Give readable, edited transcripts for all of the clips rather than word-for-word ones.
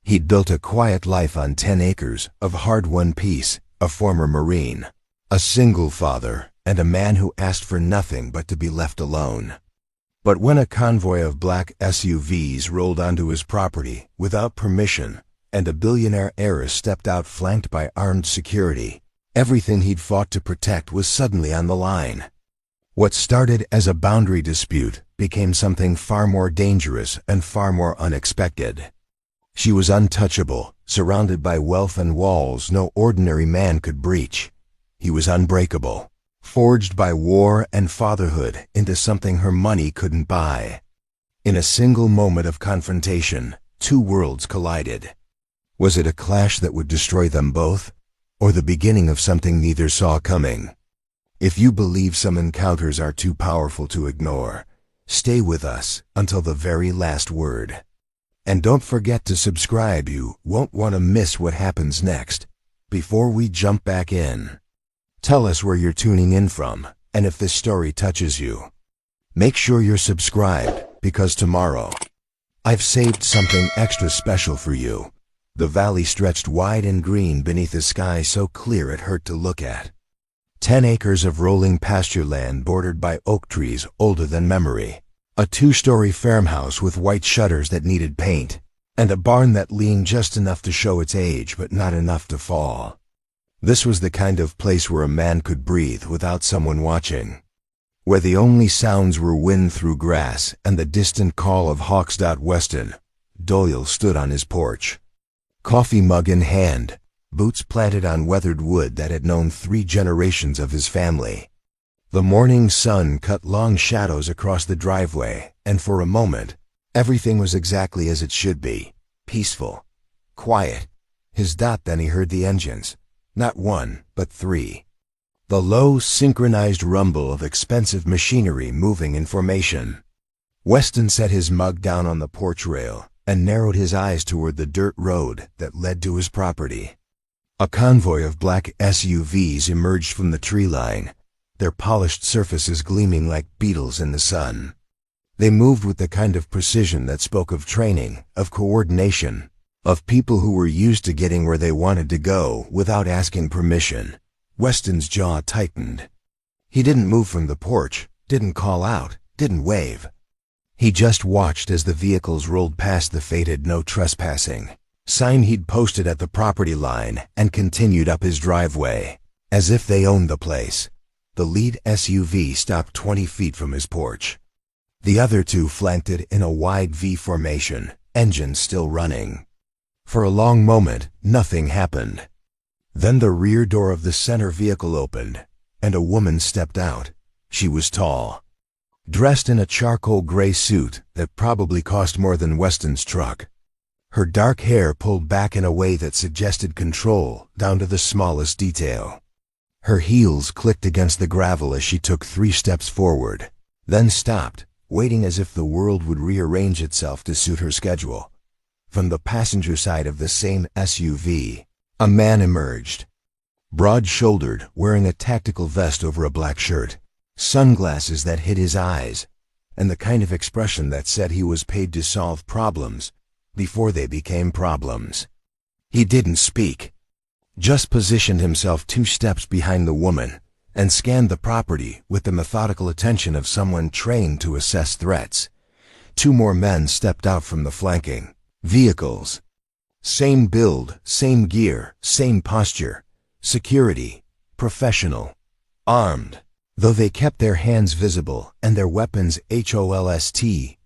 He'd built a quiet life on 10 acres of hard-won peace, a former Marine, a single father, and a man who asked for nothing but to be left alone. But when a convoy of black SUVs rolled onto his property without permission, and a billionaire heiress stepped out flanked by armed security, everything he'd fought to protect was suddenly on the line. What started as a boundary dispute became something far more dangerous and far more unexpected. She was untouchable, surrounded by wealth and walls no ordinary man could breach. He was unbreakable, forged by war and fatherhood into something her money couldn't buy. In a single moment of confrontation, two worlds collided. Was it a clash that would destroy them both, or the beginning of something neither saw coming? If you believe some encounters are too powerful to ignore, stay with us until the very last word. And don't forget to subscribe. You won't want to miss what happens next. Before we jump back in, tell us where you're tuning in from, and if this story touches you. Make sure you're subscribed, because tomorrow, I've saved something extra special for you. The valley stretched wide and green beneath a sky so clear it hurt to look at. 10 acres of rolling pasture land bordered by oak trees older than memory, a 2-story farmhouse with white shutters that needed paint, and a barn that leaned just enough to show its age but not enough to fall. This was the kind of place where a man could breathe without someone watching, where the only sounds were wind through grass and the distant call of hawks. Weston Doyle stood on his porch, coffee mug in hand, boots planted on weathered wood that had known 3 generations of his family. The morning sun cut long shadows across the driveway, and for a moment, everything was exactly as it should be, peaceful, quiet. Then he heard the engines, not 1, but 3. The low, synchronized rumble of expensive machinery moving in formation. Weston set his mug down on the porch rail and narrowed his eyes toward the dirt road that led to his property. A convoy of black SUVs emerged from the tree line, their polished surfaces gleaming like beetles in the sun. They moved with the kind of precision that spoke of training, of coordination, of people who were used to getting where they wanted to go without asking permission. Weston's jaw tightened. He didn't move from the porch, didn't call out, didn't wave. He just watched as the vehicles rolled past the faded "No Trespassing" sign he'd posted at the property line and continued up his driveway, as if they owned the place. The lead SUV stopped 20 feet from his porch. The other 2 flanked it in a wide V formation, engines still running. For a long moment, nothing happened. Then the rear door of the center vehicle opened, and a woman stepped out. She was tall, dressed in a charcoal gray suit that probably cost more than Weston's truck. Her dark hair pulled back in a way that suggested control down to the smallest detail. Her heels clicked against the gravel as she took 3 steps forward, then stopped, waiting as if the world would rearrange itself to suit her schedule. From the passenger side of the same SUV, a man emerged, broad-shouldered, wearing a tactical vest over a black shirt, sunglasses that hid his eyes, and the kind of expression that said he was paid to solve problems before they became problems. He didn't speak, just positioned himself 2 steps behind the woman and scanned the property with the methodical attention of someone trained to assess threats. 2 more men stepped out from the flanking vehicles. Same build, same gear, same posture. Security, professional, armed, though they kept their hands visible and their weapons holstered.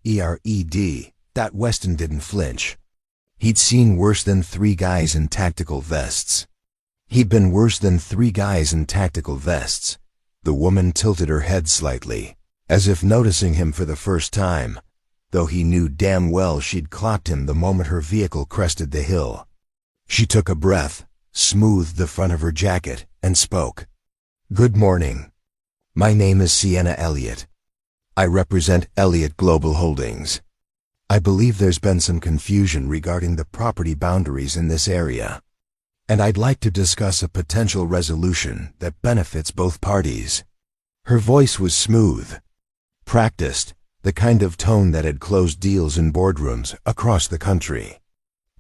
Weston didn't flinch. He'd seen worse than 3 guys in tactical vests. He'd been worse than 3 guys in tactical vests. The woman tilted her head slightly, as if noticing him for the first time, though he knew damn well she'd clocked him the moment her vehicle crested the hill. She took a breath, smoothed the front of her jacket, and spoke. "Good morning. My name is Sienna Elliott. I represent Elliott Global Holdings. I believe there's been some confusion regarding the property boundaries in this area, and I'd like to discuss a potential resolution that benefits both parties." Her voice was smooth, practiced, the kind of tone that had closed deals in boardrooms across the country.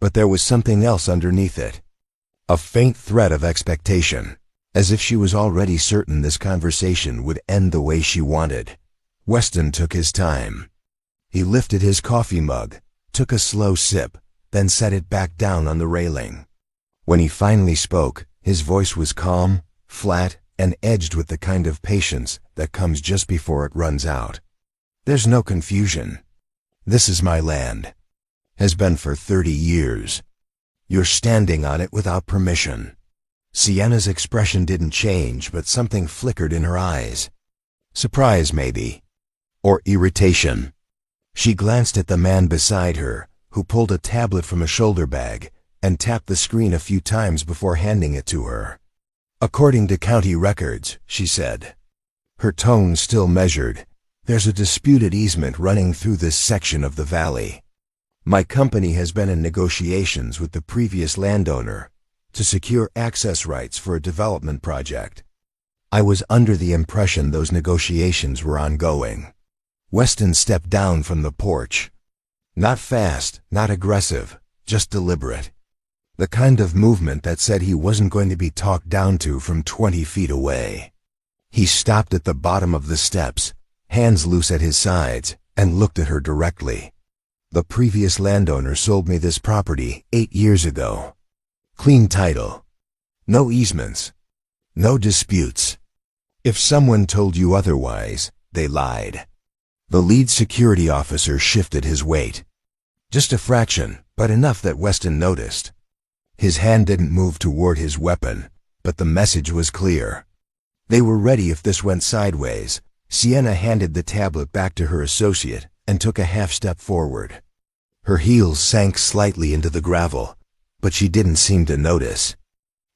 But there was something else underneath it. A faint threat of expectation, as if she was already certain this conversation would end the way she wanted. Weston took his time. He lifted his coffee mug, took a slow sip, then set it back down on the railing. When he finally spoke, his voice was calm, flat, and edged with the kind of patience that comes just before it runs out. There's no confusion. This is my land. Has been for 30 years. You're standing on it without permission. Sienna's expression didn't change, but something flickered in her eyes. Surprise, maybe. Or irritation. She glanced at the man beside her, who pulled a tablet from a shoulder bag and tapped the screen a few times before handing it to her. According to county records, she said. Her tone still measured. There's a disputed easement running through this section of the valley. My company has been in negotiations with the previous landowner to secure access rights for a development project. I was under the impression those negotiations were ongoing. Weston stepped down from the porch. Not fast, not aggressive, just deliberate. The kind of movement that said he wasn't going to be talked down to from 20 feet away. He stopped at the bottom of the steps, hands loose at his sides, and looked at her directly. The previous landowner sold me this property 8 years ago. Clean title. No easements. No disputes. If someone told you otherwise, they lied. The lead security officer shifted his weight. Just a fraction, but enough that Weston noticed. His hand didn't move toward his weapon, but the message was clear. They were ready if this went sideways. Sienna handed the tablet back to her associate and took a half step forward. Her heels sank slightly into the gravel, but she didn't seem to notice.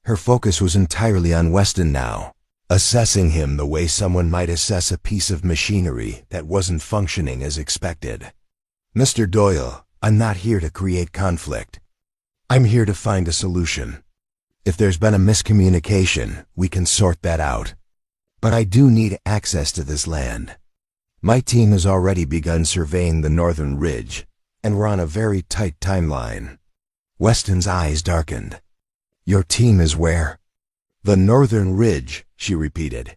Her focus was entirely on Weston now, assessing him the way someone might assess a piece of machinery that wasn't functioning as expected. Mr. Doyle, I'm not here to create conflict. I'm here to find a solution. If there's been a miscommunication, we can sort that out. But I do need access to this land. My team has already begun surveying the northern ridge, and we're on a very tight timeline. Weston's eyes darkened. Your team is where? The northern ridge, she repeated,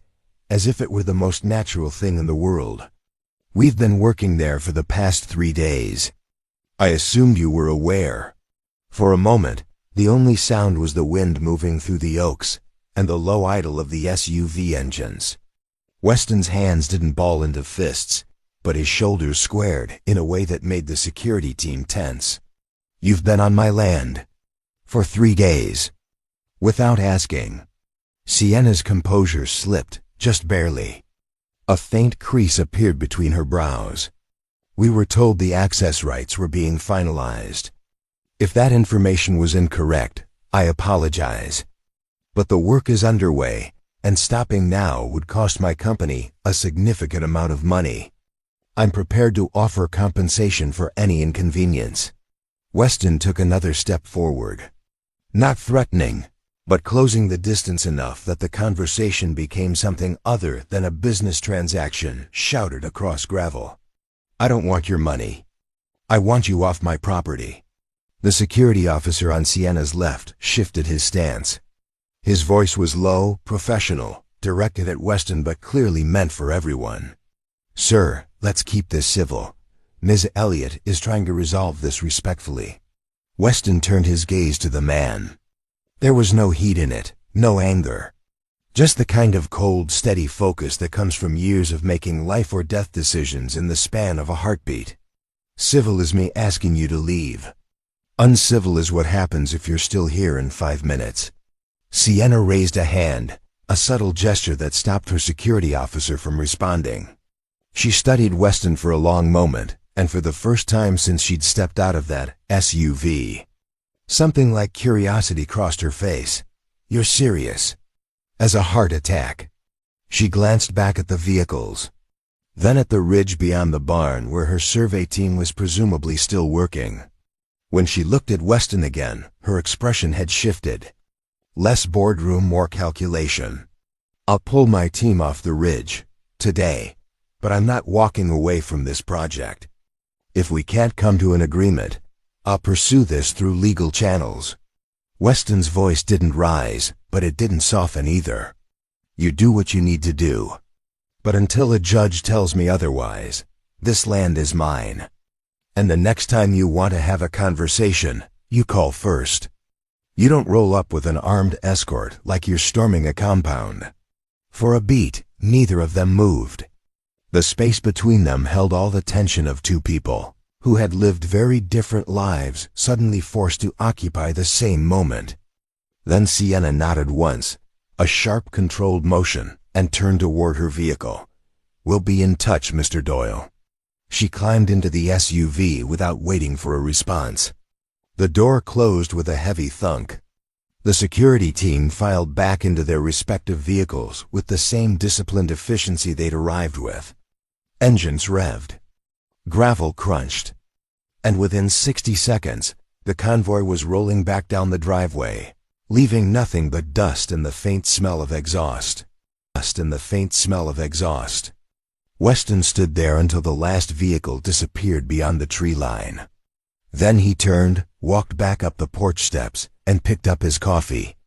as if it were the most natural thing in the world. We've been working there for the past 3 days. I assumed you were aware. For a moment, the only sound was the wind moving through the oaks and the low idle of the SUV engines. Weston's hands didn't ball into fists, but his shoulders squared in a way that made the security team tense. You've been on my land. For 3 days. Without asking. Sienna's composure slipped, just barely. A faint crease appeared between her brows. We were told the access rights were being finalized. If that information was incorrect, I apologize. But the work is underway, and stopping now would cost my company a significant amount of money. I'm prepared to offer compensation for any inconvenience. Weston took another step forward. Not threatening, but closing the distance enough that the conversation became something other than a business transaction shouted across gravel. I don't want your money. I want you off my property. The security officer on Sienna's left shifted his stance. His voice was low, professional, directed at Weston but clearly meant for everyone. Sir, let's keep this civil. Ms. Elliott is trying to resolve this respectfully. Weston turned his gaze to the man. There was no heat in it, no anger. Just the kind of cold, steady focus that comes from years of making life or death decisions in the span of a heartbeat. Civil is me asking you to leave. Uncivil is what happens if you're still here in 5 minutes. Sienna raised a hand, a subtle gesture that stopped her security officer from responding. She studied Weston for a long moment, and for the first time since she'd stepped out of that SUV. Something like curiosity crossed her face. You're serious? As a heart attack. She glanced back at the vehicles, then at the ridge beyond the barn where her survey team was presumably still working. When she looked at Weston again, her expression had shifted. Less boardroom, more calculation. I'll pull my team off the ridge, today, but I'm not walking away from this project. If we can't come to an agreement, I'll pursue this through legal channels." Weston's voice didn't rise, but it didn't soften either. "You do what you need to do. But until a judge tells me otherwise, this land is mine. And the next time you want to have a conversation, you call first. You don't roll up with an armed escort like you're storming a compound." For a beat, neither of them moved. The space between them held all the tension of two people who had lived very different lives suddenly forced to occupy the same moment. Then Sienna nodded once, a sharp controlled motion, and turned toward her vehicle. "We'll be in touch, Mr. Doyle." She climbed into the SUV without waiting for a response. The door closed with a heavy thunk. The security team filed back into their respective vehicles with the same disciplined efficiency they'd arrived with. Engines revved. Gravel crunched. And within 60 seconds, the convoy was rolling back down the driveway, leaving nothing but dust and the faint smell of exhaust. Weston stood there until the last vehicle disappeared beyond the tree line. Then he turned, walked back up the porch steps, and picked up his coffee.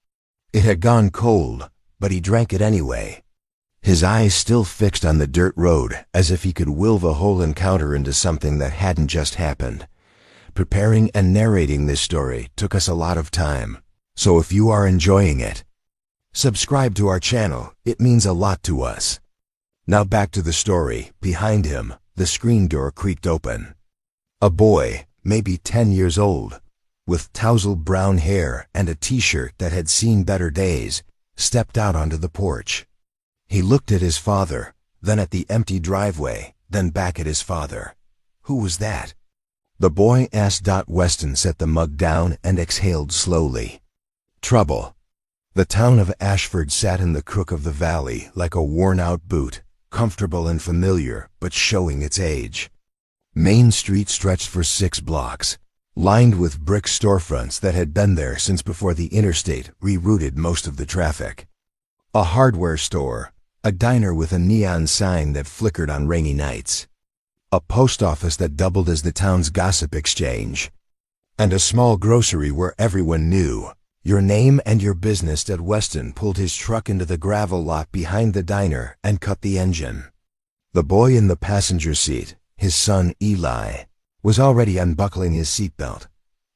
It had gone cold, but he drank it anyway. His eyes still fixed on the dirt road, as if he could will the whole encounter into something that hadn't just happened. Preparing and narrating this story took us a lot of time, so if you are enjoying it, subscribe to our channel. It means a lot to us. Now back to the story. Behind him, the screen door creaked open. A boy, maybe 10 years old, with tousled brown hair and a t-shirt that had seen better days, stepped out onto the porch. He looked at his father, then at the empty driveway, then back at his father. "Who was that?" the boy asked. Weston set the mug down and exhaled slowly. "Trouble." The town of Ashford sat in the crook of the valley like a worn-out boot, comfortable and familiar, but showing its age. Main Street stretched for 6 blocks, lined with brick storefronts that had been there since before the interstate rerouted most of the traffic. A hardware store, a diner with a neon sign that flickered on rainy nights, a post office that doubled as the town's gossip exchange, and a small grocery where everyone knew your name and your business. Weston pulled his truck into the gravel lot behind the diner and cut the engine. The boy in the passenger seat, his son Eli, was already unbuckling his seatbelt,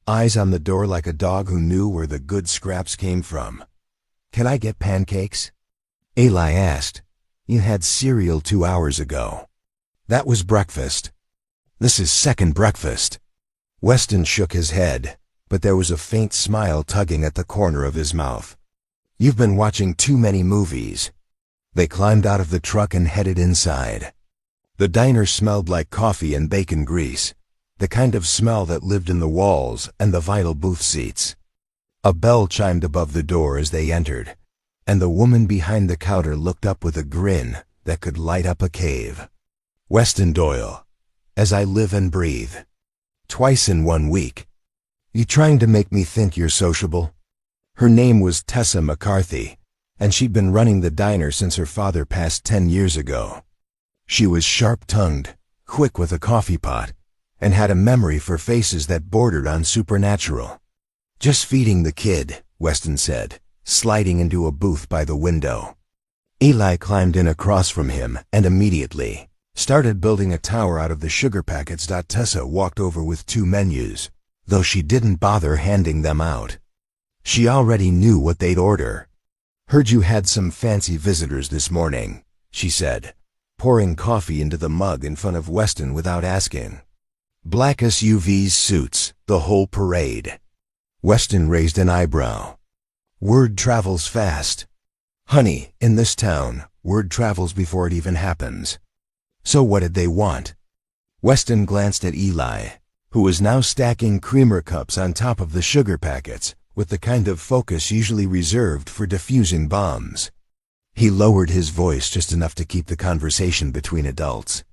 eyes on the door like a dog who knew where the good scraps came from. "Can I get pancakes?" Eli asked. "You had cereal 2 hours ago." "That was breakfast." "This is second breakfast." Weston shook his head, but there was a faint smile tugging at the corner of his mouth. "You've been watching too many movies." They climbed out of the truck and headed inside. The diner smelled like coffee and bacon grease, the kind of smell that lived in the walls and the vital booth seats. A bell chimed above the door as they entered, and the woman behind the counter looked up with a grin that could light up a cave. "Weston Doyle, as I live and breathe. Twice in 1 week. You trying to make me think you're sociable?" Her name was Tessa McCarthy, and she'd been running the diner since her father passed 10 years ago. She was sharp-tongued, quick with a coffee pot, and had a memory for faces that bordered on supernatural. "Just feeding the kid," Weston said, sliding into a booth by the window. Eli climbed in across from him and immediately started building a tower out of the sugar packets. Tessa walked over with 2 menus, though she didn't bother handing them out. She already knew what they'd order. "Heard you had some fancy visitors this morning," she said, pouring coffee into the mug in front of Weston without asking. "Black SUVs, suits, the whole parade." Weston raised an eyebrow. "Word travels fast. Honey, in this town, word travels before it even happens." "So what did they want?" Weston glanced at Eli, who was now stacking creamer cups on top of the sugar packets with the kind of focus usually reserved for defusing bombs. He lowered his voice just enough to keep the conversation between adults.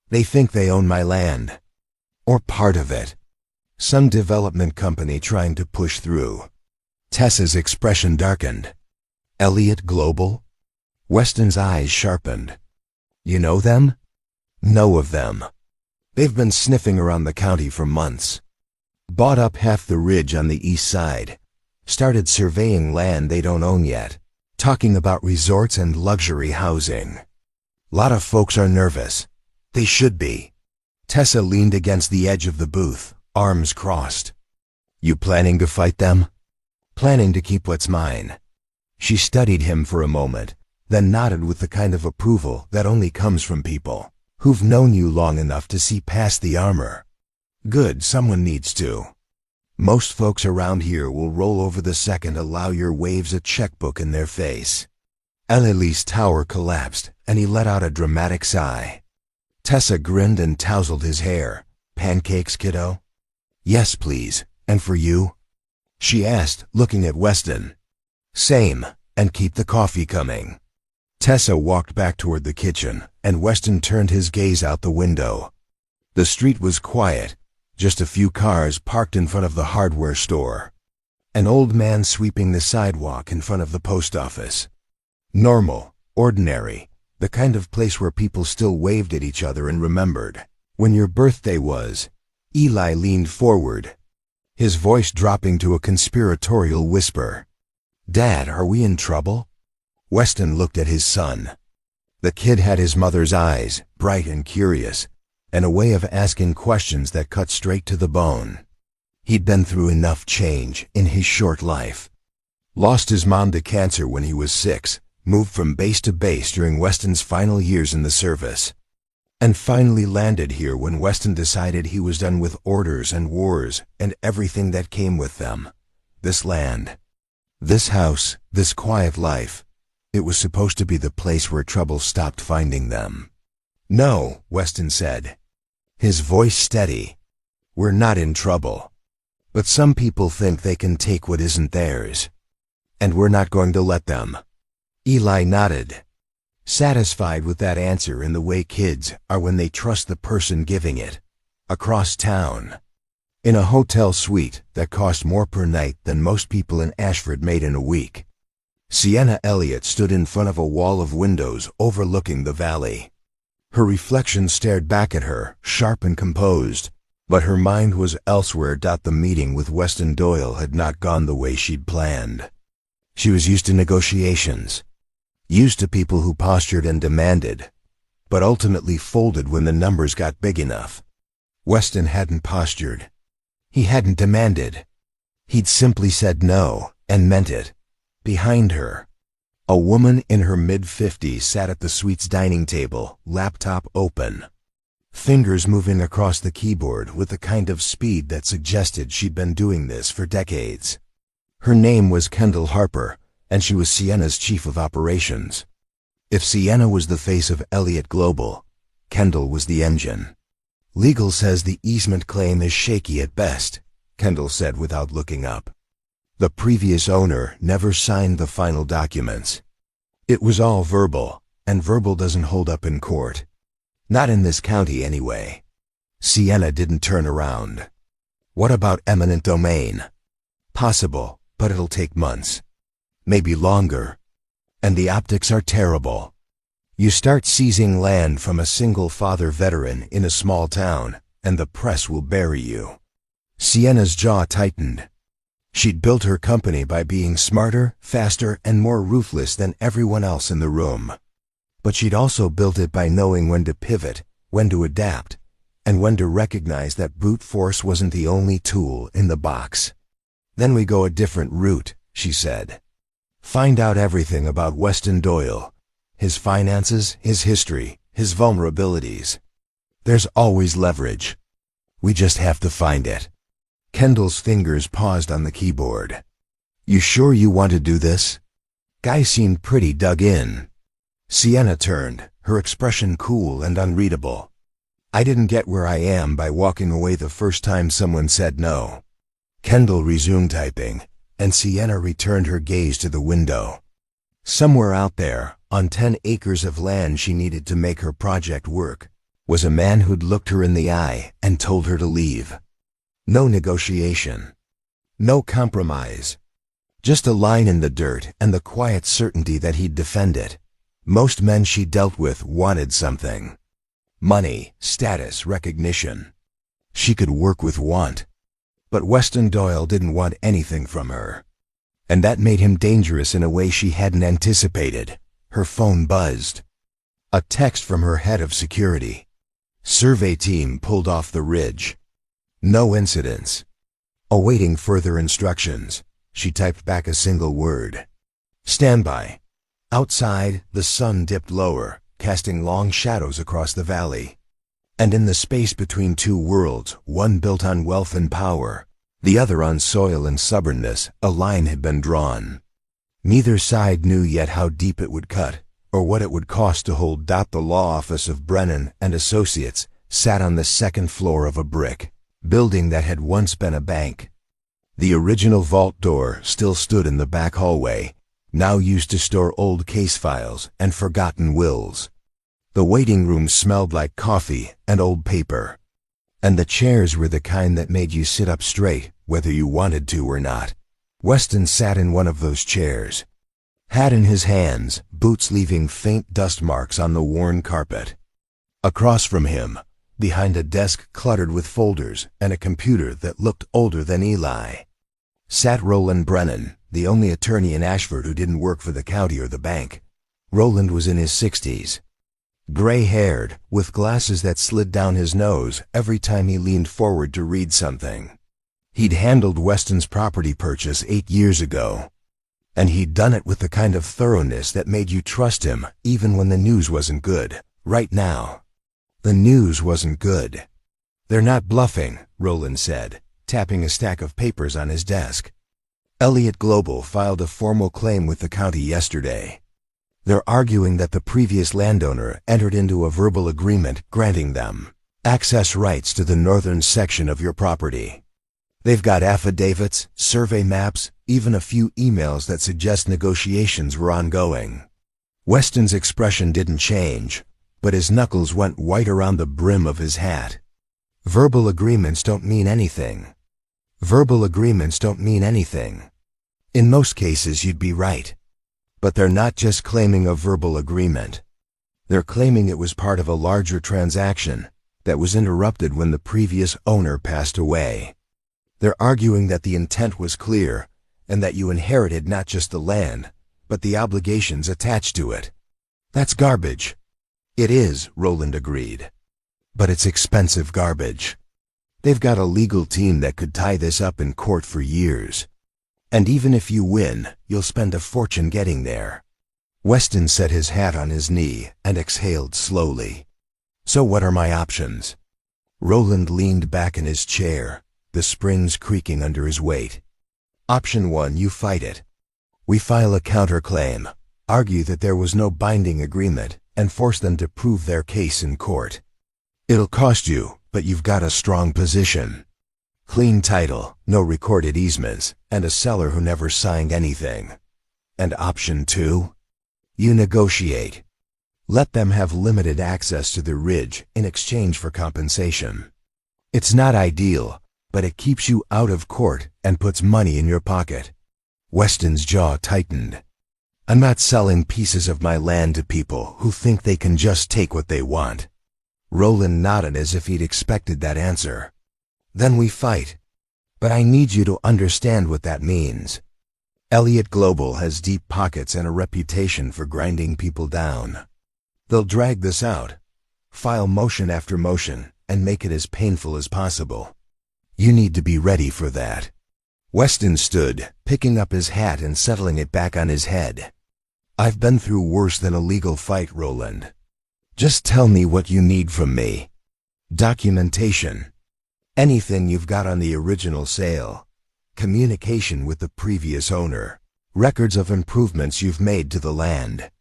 "They think they own my land. Or part of it. Some development company trying to push through." Tessa's expression darkened. "Elliott Global?" Weston's eyes sharpened. "You know them?" "Know of them. They've been sniffing around the county for months. Bought up half the ridge on the east side. Started surveying land they don't own yet. Talking about resorts and luxury housing. Lot of folks are nervous. They should be. Tessa leaned against the edge of the booth, arms crossed. You planning to fight them? Planning to keep what's mine. She studied him for a moment, then nodded with the kind of approval that only comes from people who've known you long enough to see past the armor. Good, someone needs to. Most folks around here will roll over the second allow your waves a checkbook in their face. Ellilee's tower collapsed, and he let out a dramatic sigh. Tessa grinned and tousled his hair. Pancakes, kiddo? Yes, please. And for you? She asked, looking at Weston. Same, and keep the coffee coming. Tessa walked back toward the kitchen, and Weston turned his gaze out the window. The street was quiet, just a few cars parked in front of the hardware store. An old man sweeping the sidewalk in front of the post office. Normal, ordinary, the kind of place where people still waved at each other and remembered when your birthday was. Eli leaned forward, his voice dropping to a conspiratorial whisper. Dad, are we in trouble? Weston looked at his son. The kid had his mother's eyes, bright and curious, and a way of asking questions that cut straight to the bone. He'd been through enough change in his short life. Lost his mom to cancer when he was 6, moved from base to base during Weston's final years in the service, and finally landed here when Weston decided he was done with orders and wars and everything that came with them. This land, this house, this quiet life, it was supposed to be the place where trouble stopped finding them. No, Weston said, his voice steady. We're not in trouble. But some people think they can take what isn't theirs. And we're not going to let them. Eli nodded, satisfied with that answer in the way kids are when they trust the person giving it. Across town, in a hotel suite that cost more per night than most people in Ashford made in a week, Sienna Elliott stood in front of a wall of windows overlooking the valley. Her reflection stared back at her, sharp and composed, but her mind was elsewhere. The meeting with Weston Doyle had not gone the way she'd planned. She was used to negotiations, used to people who postured and demanded, but ultimately folded when the numbers got big enough. Weston hadn't postured. He hadn't demanded. He'd simply said no, and meant it. Behind her, a woman in her mid-50s sat at the suite's dining table, laptop open, fingers moving across the keyboard with the kind of speed that suggested she'd been doing this for decades. Her name was Kendall Harper, and she was Sienna's chief of operations. If Sienna was the face of Elliott Global, Kendall was the engine. Legal says the easement claim is shaky at best, Kendall said without looking up. The previous owner never signed the final documents. It was all verbal, and verbal doesn't hold up in court. Not in this county anyway. Sienna didn't turn around. What about eminent domain? Possible, but it'll take months. Maybe longer. And the optics are terrible. You start seizing land from a single-father veteran in a small town, and the press will bury you. Sienna's jaw tightened. She'd built her company by being smarter, faster, and more ruthless than everyone else in the room. But she'd also built it by knowing when to pivot, when to adapt, and when to recognize that brute force wasn't the only tool in the box. Then we go a different route, she said. Find out everything about Weston Doyle, his finances, his history, his vulnerabilities. There's always leverage. We just have to find it. Kendall's fingers paused on the keyboard. You sure you want to do this? Guy seemed pretty dug in. Sienna turned, her expression cool and unreadable. I didn't get where I am by walking away the first time someone said no. Kendall resumed typing, and Sienna returned her gaze to the window. Somewhere out there, on 10 acres of land she needed to make her project work, was a man who'd looked her in the eye and told her to leave. No negotiation. No compromise. Just a line in the dirt and the quiet certainty that he'd defend it. Most men she dealt with wanted something. Money, status, recognition. She could work with want. But Weston Doyle didn't want anything from her. And that made him dangerous in a way she hadn't anticipated. Her phone buzzed. A text from her head of security. Survey team pulled off the ridge. No incidents. Awaiting further instructions, she typed back a single word. Standby. Outside, the sun dipped lower, casting long shadows across the valley. And in the space between two worlds, one built on wealth and power, the other on soil and stubbornness, a line had been drawn. Neither side knew yet how deep it would cut, or what it would cost to hold. The law office of Brennan and Associates sat on the second floor of a brick building that had once been a bank. The original vault door still stood in the back hallway, now used to store old case files and forgotten wills. The waiting room smelled like coffee and old paper. And the chairs were the kind that made you sit up straight, whether you wanted to or not. Weston sat in one of those chairs. Hat in his hands, boots leaving faint dust marks on the worn carpet. Across from him, behind a desk cluttered with folders and a computer that looked older than Eli, sat Roland Brennan, the only attorney in Ashford who didn't work for the county or the bank. Roland was in his 60s. Gray-haired, with glasses that slid down his nose every time he leaned forward to read something. He'd handled Weston's property purchase 8 years ago. And he'd done it with the kind of thoroughness that made you trust him even when the news wasn't good. Right now, the news wasn't good. They're not bluffing, Roland said, tapping a stack of papers on his desk. Elliott Global filed a formal claim with the county yesterday. They're arguing that the previous landowner entered into a verbal agreement granting them access rights to the northern section of your property. They've got affidavits, survey maps, even a few emails that suggest negotiations were ongoing. Weston's expression didn't change, but his knuckles went white around the brim of his hat. Verbal agreements don't mean anything. Verbal agreements don't mean anything. In most cases, you'd be right. But they're not just claiming a verbal agreement. They're claiming it was part of a larger transaction that was interrupted when the previous owner passed away. They're arguing that the intent was clear and that you inherited not just the land, but the obligations attached to it. That's garbage. It is, Roland agreed. But it's expensive garbage. They've got a legal team that could tie this up in court for years. And even if you win, you'll spend a fortune getting there. Weston set his hat on his knee and exhaled slowly. So what are my options? Roland leaned back in his chair, the springs creaking under his weight. Option 1, you fight it. We file a counterclaim, argue that there was no binding agreement, and force them to prove their case in court. It'll cost you, but you've got a strong position. Clean title, no recorded easements, and a seller who never signed anything. And option 2? You negotiate. Let them have limited access to the ridge in exchange for compensation. It's not ideal, but it keeps you out of court and puts money in your pocket. Weston's jaw tightened. I'm not selling pieces of my land to people who think they can just take what they want. Roland nodded as if he'd expected that answer. Then we fight. But I need you to understand what that means. Elliott Global has deep pockets and a reputation for grinding people down. They'll drag this out, file motion after motion, and make it as painful as possible. You need to be ready for that. Weston stood, picking up his hat and settling it back on his head. I've been through worse than a legal fight, Roland. Just tell me what you need from me. Documentation. Anything you've got on the original sale. Communication with the previous owner. Records of improvements you've made to the land.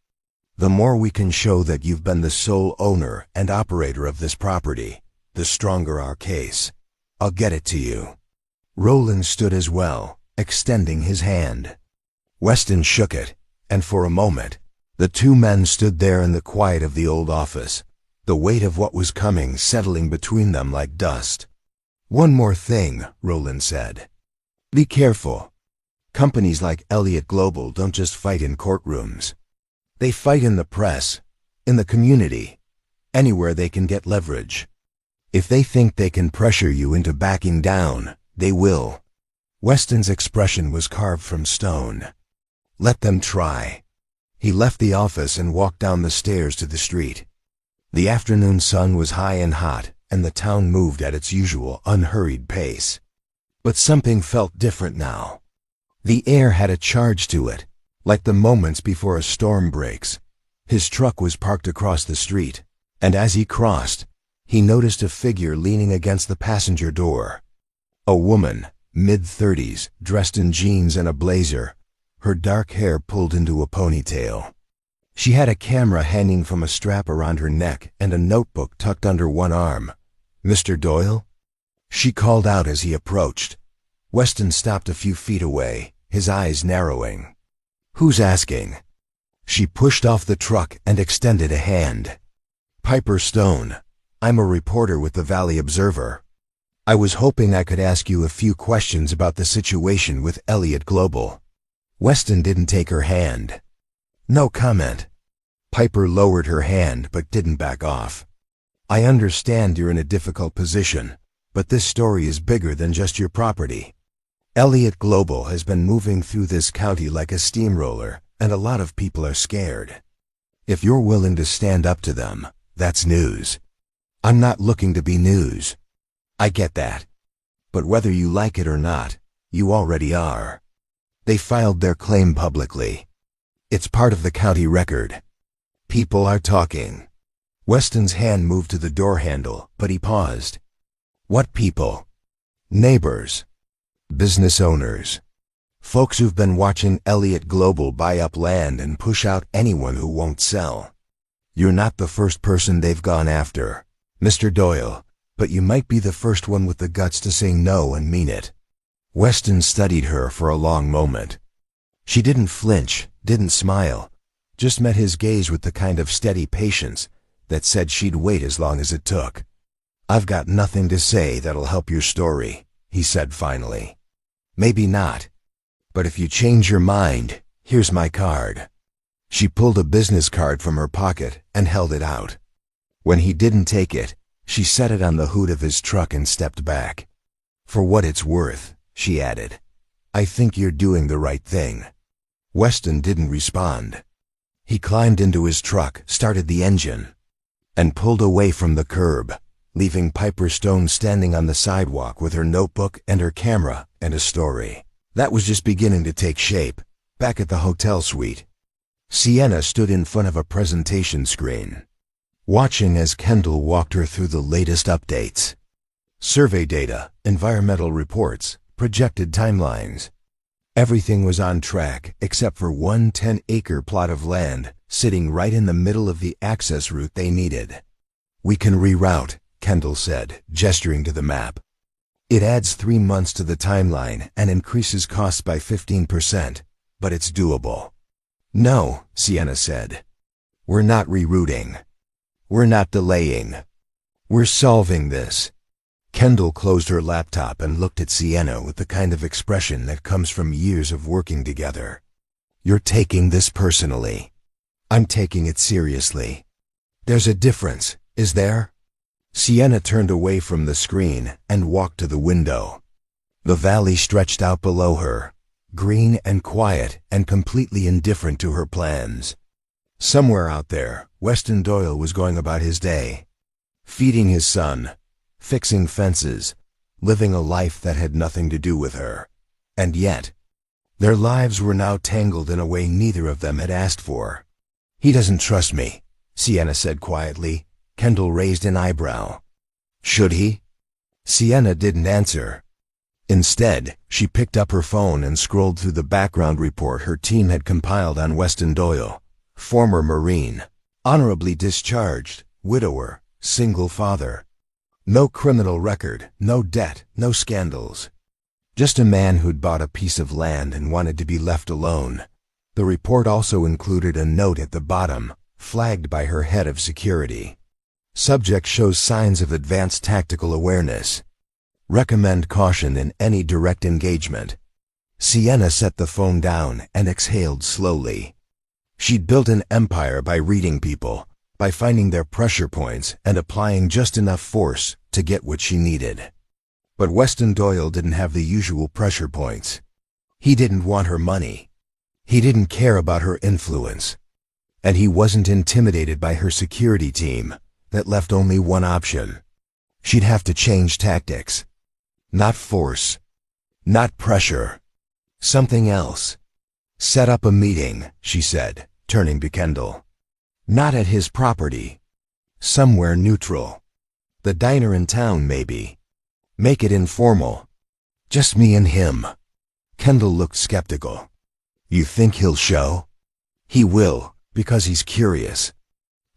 The more we can show that you've been the sole owner and operator of this property, the stronger our case. I'll get it to you. Roland stood as well, extending his hand. Weston shook it, and for a moment, the two men stood there in the quiet of the old office, the weight of what was coming settling between them like dust. One more thing, Roland said. Be careful. Companies like Elliott Global don't just fight in courtrooms. They fight in the press, in the community, anywhere they can get leverage. If they think they can pressure you into backing down, They will. Weston's expression was carved from stone. Let them try. He left the office and walked down the stairs to the street. The afternoon sun was high and hot, and the town moved at its usual unhurried pace. But something felt different now. The air had a charge to it, like the moments before a storm breaks. His truck was parked across the street, and as he crossed, he noticed a figure leaning against the passenger door. A woman, mid-30s, dressed in jeans and a blazer, her dark hair pulled into a ponytail. She had a camera hanging from a strap around her neck and a notebook tucked under one arm. "Mr. Doyle?" She called out as he approached. Weston stopped a few feet away, his eyes narrowing. "Who's asking?" She pushed off the truck and extended a hand. "Piper Stone. I'm a reporter with the Valley Observer. I was hoping I could ask you a few questions about the situation with Elliott Global." Weston didn't take her hand. "No comment." Piper lowered her hand but didn't back off. "I understand you're in a difficult position, but this story is bigger than just your property. Elliott Global has been moving through this county like a steamroller, and a lot of people are scared. If you're willing to stand up to them, that's news. I'm not looking to be news. I get that. But whether you like it or not, you already are. They filed their claim publicly. It's part of the county record. People are talking." Weston's hand moved to the door handle, but he paused. "What people?" "Neighbors. Business owners. Folks who've been watching Elliott Global buy up land and push out anyone who won't sell. You're not the first person they've gone after, Mr. Doyle, but you might be the first one with the guts to say no and mean it." Weston studied her for a long moment. She didn't flinch, didn't smile, just met his gaze with the kind of steady patience that said she'd wait as long as it took. "I've got nothing to say that'll help your story," he said finally. "Maybe not. But if you change your mind, here's my card." She pulled a business card from her pocket and held it out. When he didn't take it, she set it on the hood of his truck and stepped back. "For what it's worth," she added, "I think you're doing the right thing." Weston didn't respond. He climbed into his truck, started the engine, and pulled away from the curb, leaving Piper Stone standing on the sidewalk with her notebook and her camera and a story that was just beginning to take shape. Back at the hotel suite, Sienna stood in front of a presentation screen, watching as Kendall walked her through the latest updates. Survey data, environmental reports, projected timelines. Everything was on track except for one 10-acre plot of land sitting right in the middle of the access route they needed. "We can reroute," Kendall said, gesturing to the map. "It adds 3 months to the timeline and increases costs by 15%, but it's doable." "No," Sienna said. "We're not rerouting. We're not delaying. We're solving this." Kendall closed her laptop and looked at Sienna with the kind of expression that comes from years of working together. "You're taking this personally. I'm taking it seriously. There's a difference, is there?" Sienna turned away from the screen and walked to the window. The valley stretched out below her, green and quiet and completely indifferent to her plans. Somewhere out there, Weston Doyle was going about his day, feeding his son, fixing fences, living a life that had nothing to do with her. And yet, their lives were now tangled in a way neither of them had asked for. "He doesn't trust me," Sienna said quietly. Kendall raised an eyebrow. "Should he?" Sienna didn't answer. Instead, she picked up her phone and scrolled through the background report her team had compiled on Weston Doyle. Former Marine, honorably discharged, widower, single father. No criminal record, no debt, no scandals. Just a man who'd bought a piece of land and wanted to be left alone. The report also included a note at the bottom, flagged by her head of security. Subject shows signs of advanced tactical awareness. Recommend caution in any direct engagement. Sienna set the phone down and exhaled slowly. She'd built an empire by reading people, by finding their pressure points and applying just enough force to get what she needed. But Weston Doyle didn't have the usual pressure points. He didn't want her money. He didn't care about her influence. And he wasn't intimidated by her security team that left only one option. She'd have to change tactics. Not force. Not pressure. Something else. Set up a meeting, she said, turning to Kendall. Not at his property. Somewhere neutral. The diner in town, maybe. Make it informal. Just me and him. Kendall looked skeptical. You think he'll show? He will, because he's curious.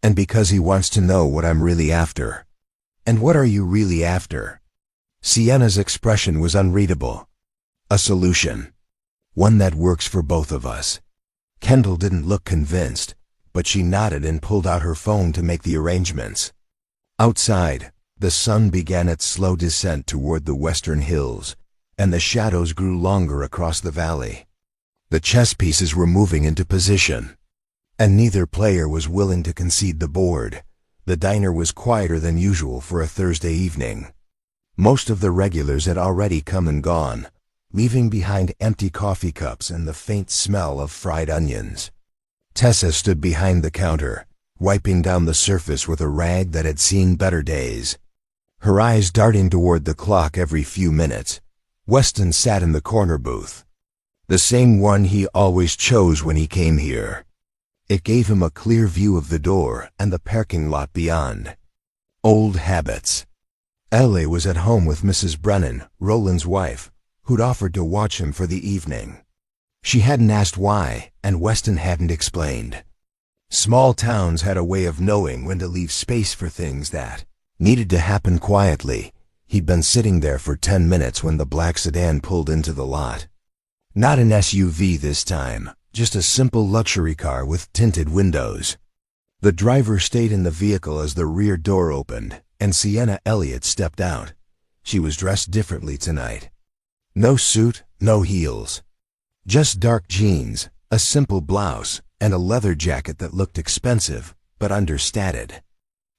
And because he wants to know what I'm really after. And what are you really after? Sienna's expression was unreadable. A solution. One that works for both of us. Kendall didn't look convinced, but she nodded and pulled out her phone to make the arrangements. Outside, the sun began its slow descent toward the western hills, and the shadows grew longer across the valley. The chess pieces were moving into position, and neither player was willing to concede the board. The diner was quieter than usual for a Thursday evening. Most of the regulars had already come and gone, leaving behind empty coffee cups and the faint smell of fried onions. Tessa stood behind the counter, wiping down the surface with a rag that had seen better days. Her eyes darting toward the clock every few minutes. Weston sat in the corner booth. The same one he always chose when he came here. It gave him a clear view of the door and the parking lot beyond. Old habits. Ellie was at home with Mrs. Brennan, Roland's wife, who'd offered to watch him for the evening. She hadn't asked why, and Weston hadn't explained. Small towns had a way of knowing when to leave space for things that needed to happen quietly. He'd been sitting there for 10 minutes when the black sedan pulled into the lot. Not an SUV this time, just a simple luxury car with tinted windows. The driver stayed in the vehicle as the rear door opened, and Sienna Elliott stepped out. She was dressed differently tonight. No suit, no heels. Just dark jeans, a simple blouse, and a leather jacket that looked expensive, but understated.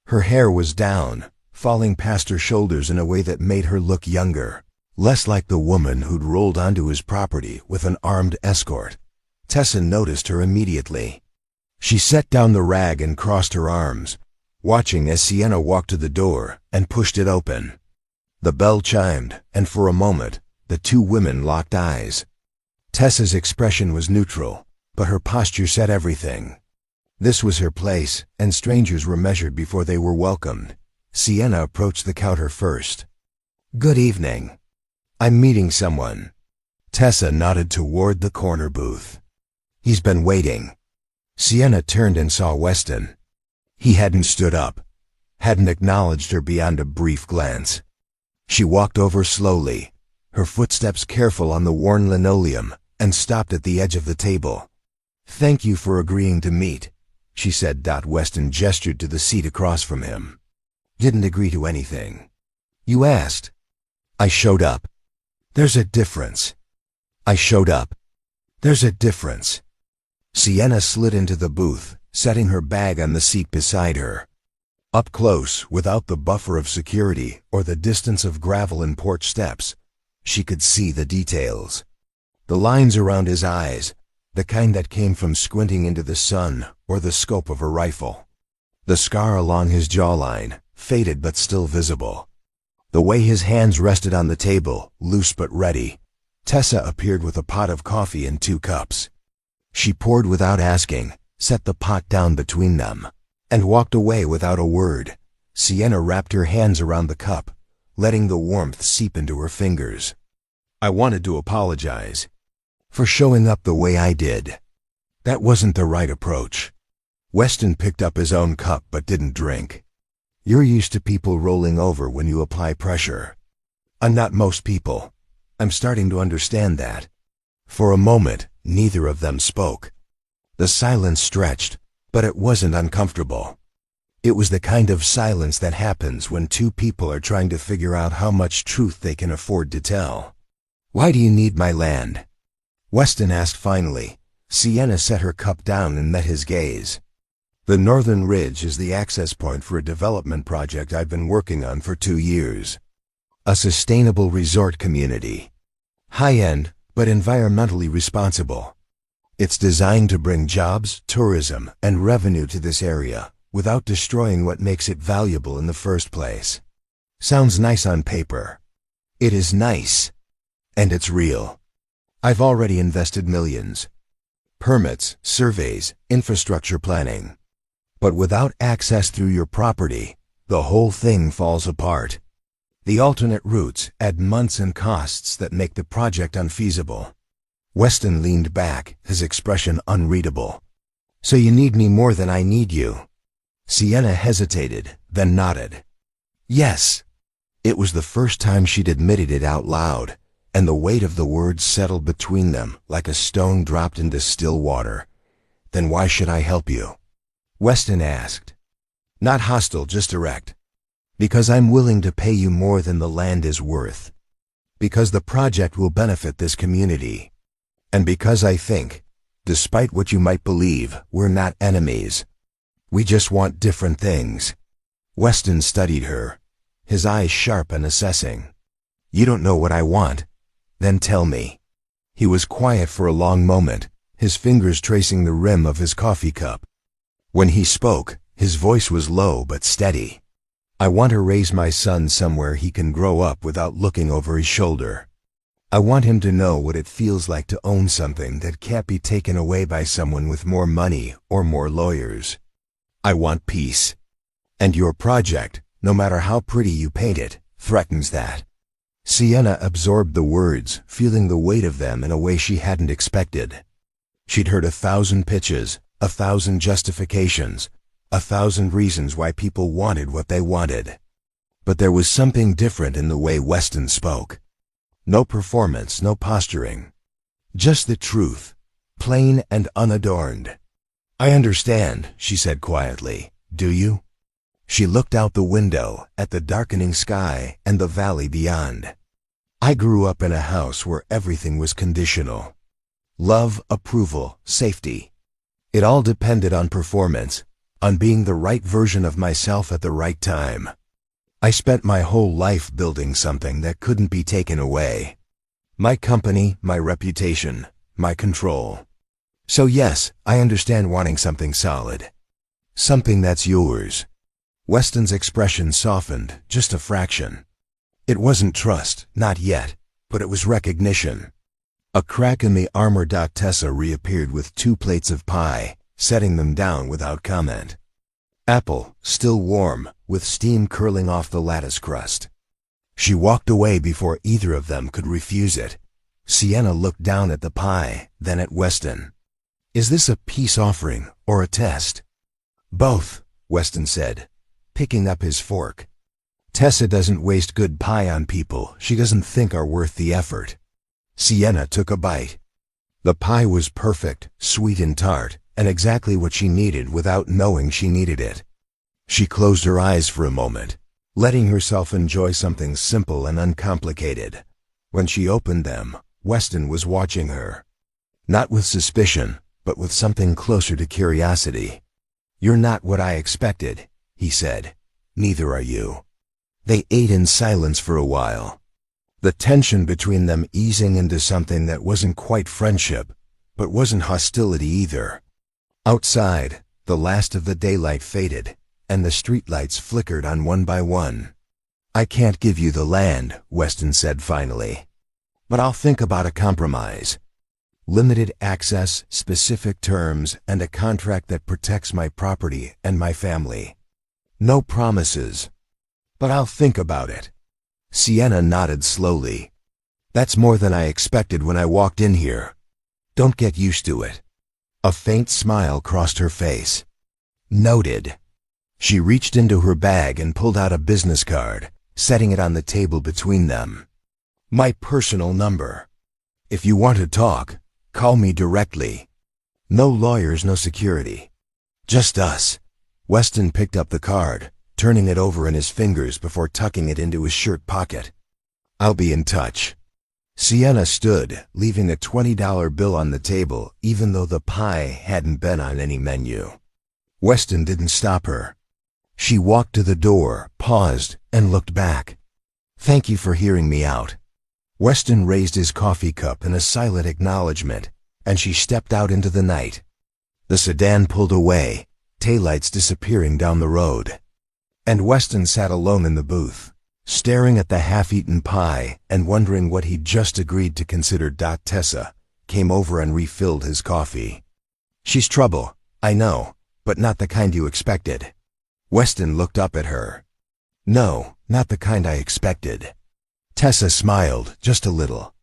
Her hair was down, falling past her shoulders in a way that made her look younger, less like the woman who'd rolled onto his property with an armed escort. Tessa noticed her immediately. She set down the rag and crossed her arms, watching as Sienna walked to the door and pushed it open. The bell chimed, and for a moment, the two women locked eyes. Tessa's expression was neutral, but her posture said everything. This was her place, and strangers were measured before they were welcomed. Sienna approached the counter first. Good evening. I'm meeting someone. Tessa nodded toward the corner booth. He's been waiting. Sienna turned and saw Weston. He hadn't stood up, hadn't acknowledged her beyond a brief glance. She walked over slowly, her footsteps careful on the worn linoleum, and stopped at the edge of the table. Thank you for agreeing to meet, she said. Weston gestured to the seat across from him. Didn't agree to anything. You asked. I showed up. There's a difference. I showed up. There's a difference. Sienna slid into the booth, setting her bag on the seat beside her. Up close, without the buffer of security or the distance of gravel and porch steps, she could see the details. The lines around his eyes, the kind that came from squinting into the sun or the scope of a rifle. The scar along his jawline, faded but still visible. The way his hands rested on the table, loose but ready. Tessa appeared with a pot of coffee and 2 cups. She poured without asking, set the pot down between them, and walked away without a word. Sienna wrapped her hands around the cup, letting the warmth seep into her fingers. I wanted to apologize for showing up the way I did. That wasn't the right approach. Weston picked up his own cup but didn't drink. You're used to people rolling over when you apply pressure. I'm not most people. I'm starting to understand that. For a moment, neither of them spoke. The silence stretched, but it wasn't uncomfortable. It was the kind of silence that happens when two people are trying to figure out how much truth they can afford to tell. Why do you need my land? Weston asked finally. Sienna set her cup down and met his gaze. The Northern Ridge is the access point for a development project I've been working on for 2 years. A sustainable resort community. High-end, but environmentally responsible. It's designed to bring jobs, tourism, and revenue to this area without destroying what makes it valuable in the first place. Sounds nice on paper. It is nice. And it's real. I've already invested millions. Permits, surveys, infrastructure planning. But without access through your property, the whole thing falls apart. The alternate routes add months and costs that make the project unfeasible. Weston leaned back, his expression unreadable. So you need me more than I need you? Sienna hesitated, then nodded. Yes. It was the first time she'd admitted it out loud, and the weight of the words settled between them like a stone dropped into still water. Then why should I help you? Weston asked. Not hostile, just direct. Because I'm willing to pay you more than the land is worth. Because the project will benefit this community. And because I think, despite what you might believe, we're not enemies. We just want different things. Weston studied her, his eyes sharp and assessing. You don't know what I want? Then tell me. He was quiet for a long moment, his fingers tracing the rim of his coffee cup. When he spoke, his voice was low but steady. I want to raise my son somewhere he can grow up without looking over his shoulder. I want him to know what it feels like to own something that can't be taken away by someone with more money or more lawyers. I want peace. And your project, no matter how pretty you paint it, threatens that. Sienna absorbed the words, feeling the weight of them in a way she hadn't expected. She'd heard 1,000 pitches, 1,000 justifications, 1,000 reasons why people wanted what they wanted. But there was something different in the way Weston spoke. No performance, no posturing. Just the truth, plain and unadorned. I understand, she said quietly. Do you? She looked out the window at the darkening sky and the valley beyond. I grew up in a house where everything was conditional. Love, approval, safety. It all depended on performance, on being the right version of myself at the right time. I spent my whole life building something that couldn't be taken away. My company, my reputation, my control. So yes, I understand wanting something solid. Something that's yours. Weston's expression softened, just a fraction. It wasn't trust, not yet, but it was recognition. A crack in the armor. Tessa reappeared with 2 plates of pie, setting them down without comment. Apple, still warm, with steam curling off the lattice crust. She walked away before either of them could refuse it. Sienna looked down at the pie, then at Weston. Is this a peace offering or a test? Both, Weston said, picking up his fork. Tessa doesn't waste good pie on people she doesn't think are worth the effort. Sienna took a bite. The pie was perfect, sweet and tart, and exactly what she needed without knowing she needed it. She closed her eyes for a moment, letting herself enjoy something simple and uncomplicated. When she opened them, Weston was watching her. Not with suspicion, but with something closer to curiosity. You're not what I expected, he said. Neither are you. They ate in silence for a while. The tension between them easing into something that wasn't quite friendship, but wasn't hostility either. Outside, the last of the daylight faded, and the streetlights flickered on one by one. I can't give you the land, Weston said finally. But I'll think about a compromise. Limited access, specific terms, and a contract that protects my property and my family. No promises. But I'll think about it. Sienna nodded slowly. That's more than I expected when I walked in here. Don't get used to it. A faint smile crossed her face. Noted. She reached into her bag and pulled out a business card, setting it on the table between them. My personal number. If you want to talk, call me directly. No lawyers, no security. Just us. Weston picked up the card, turning it over in his fingers before tucking it into his shirt pocket. I'll be in touch. Sienna stood, leaving a $20 bill on the table, even though the pie hadn't been on any menu. Weston didn't stop her. She walked to the door, paused, and looked back. Thank you for hearing me out." Weston raised his coffee cup in a silent acknowledgement, and she stepped out into the night. The sedan pulled away, taillights disappearing down the road. And Weston sat alone in the booth, staring at the half-eaten pie and wondering what he'd just agreed to consider. Tessa came over and refilled his coffee. "She's trouble, I know, but not the kind you expected." Weston looked up at her. "No, not the kind I expected." Tessa smiled, just a little.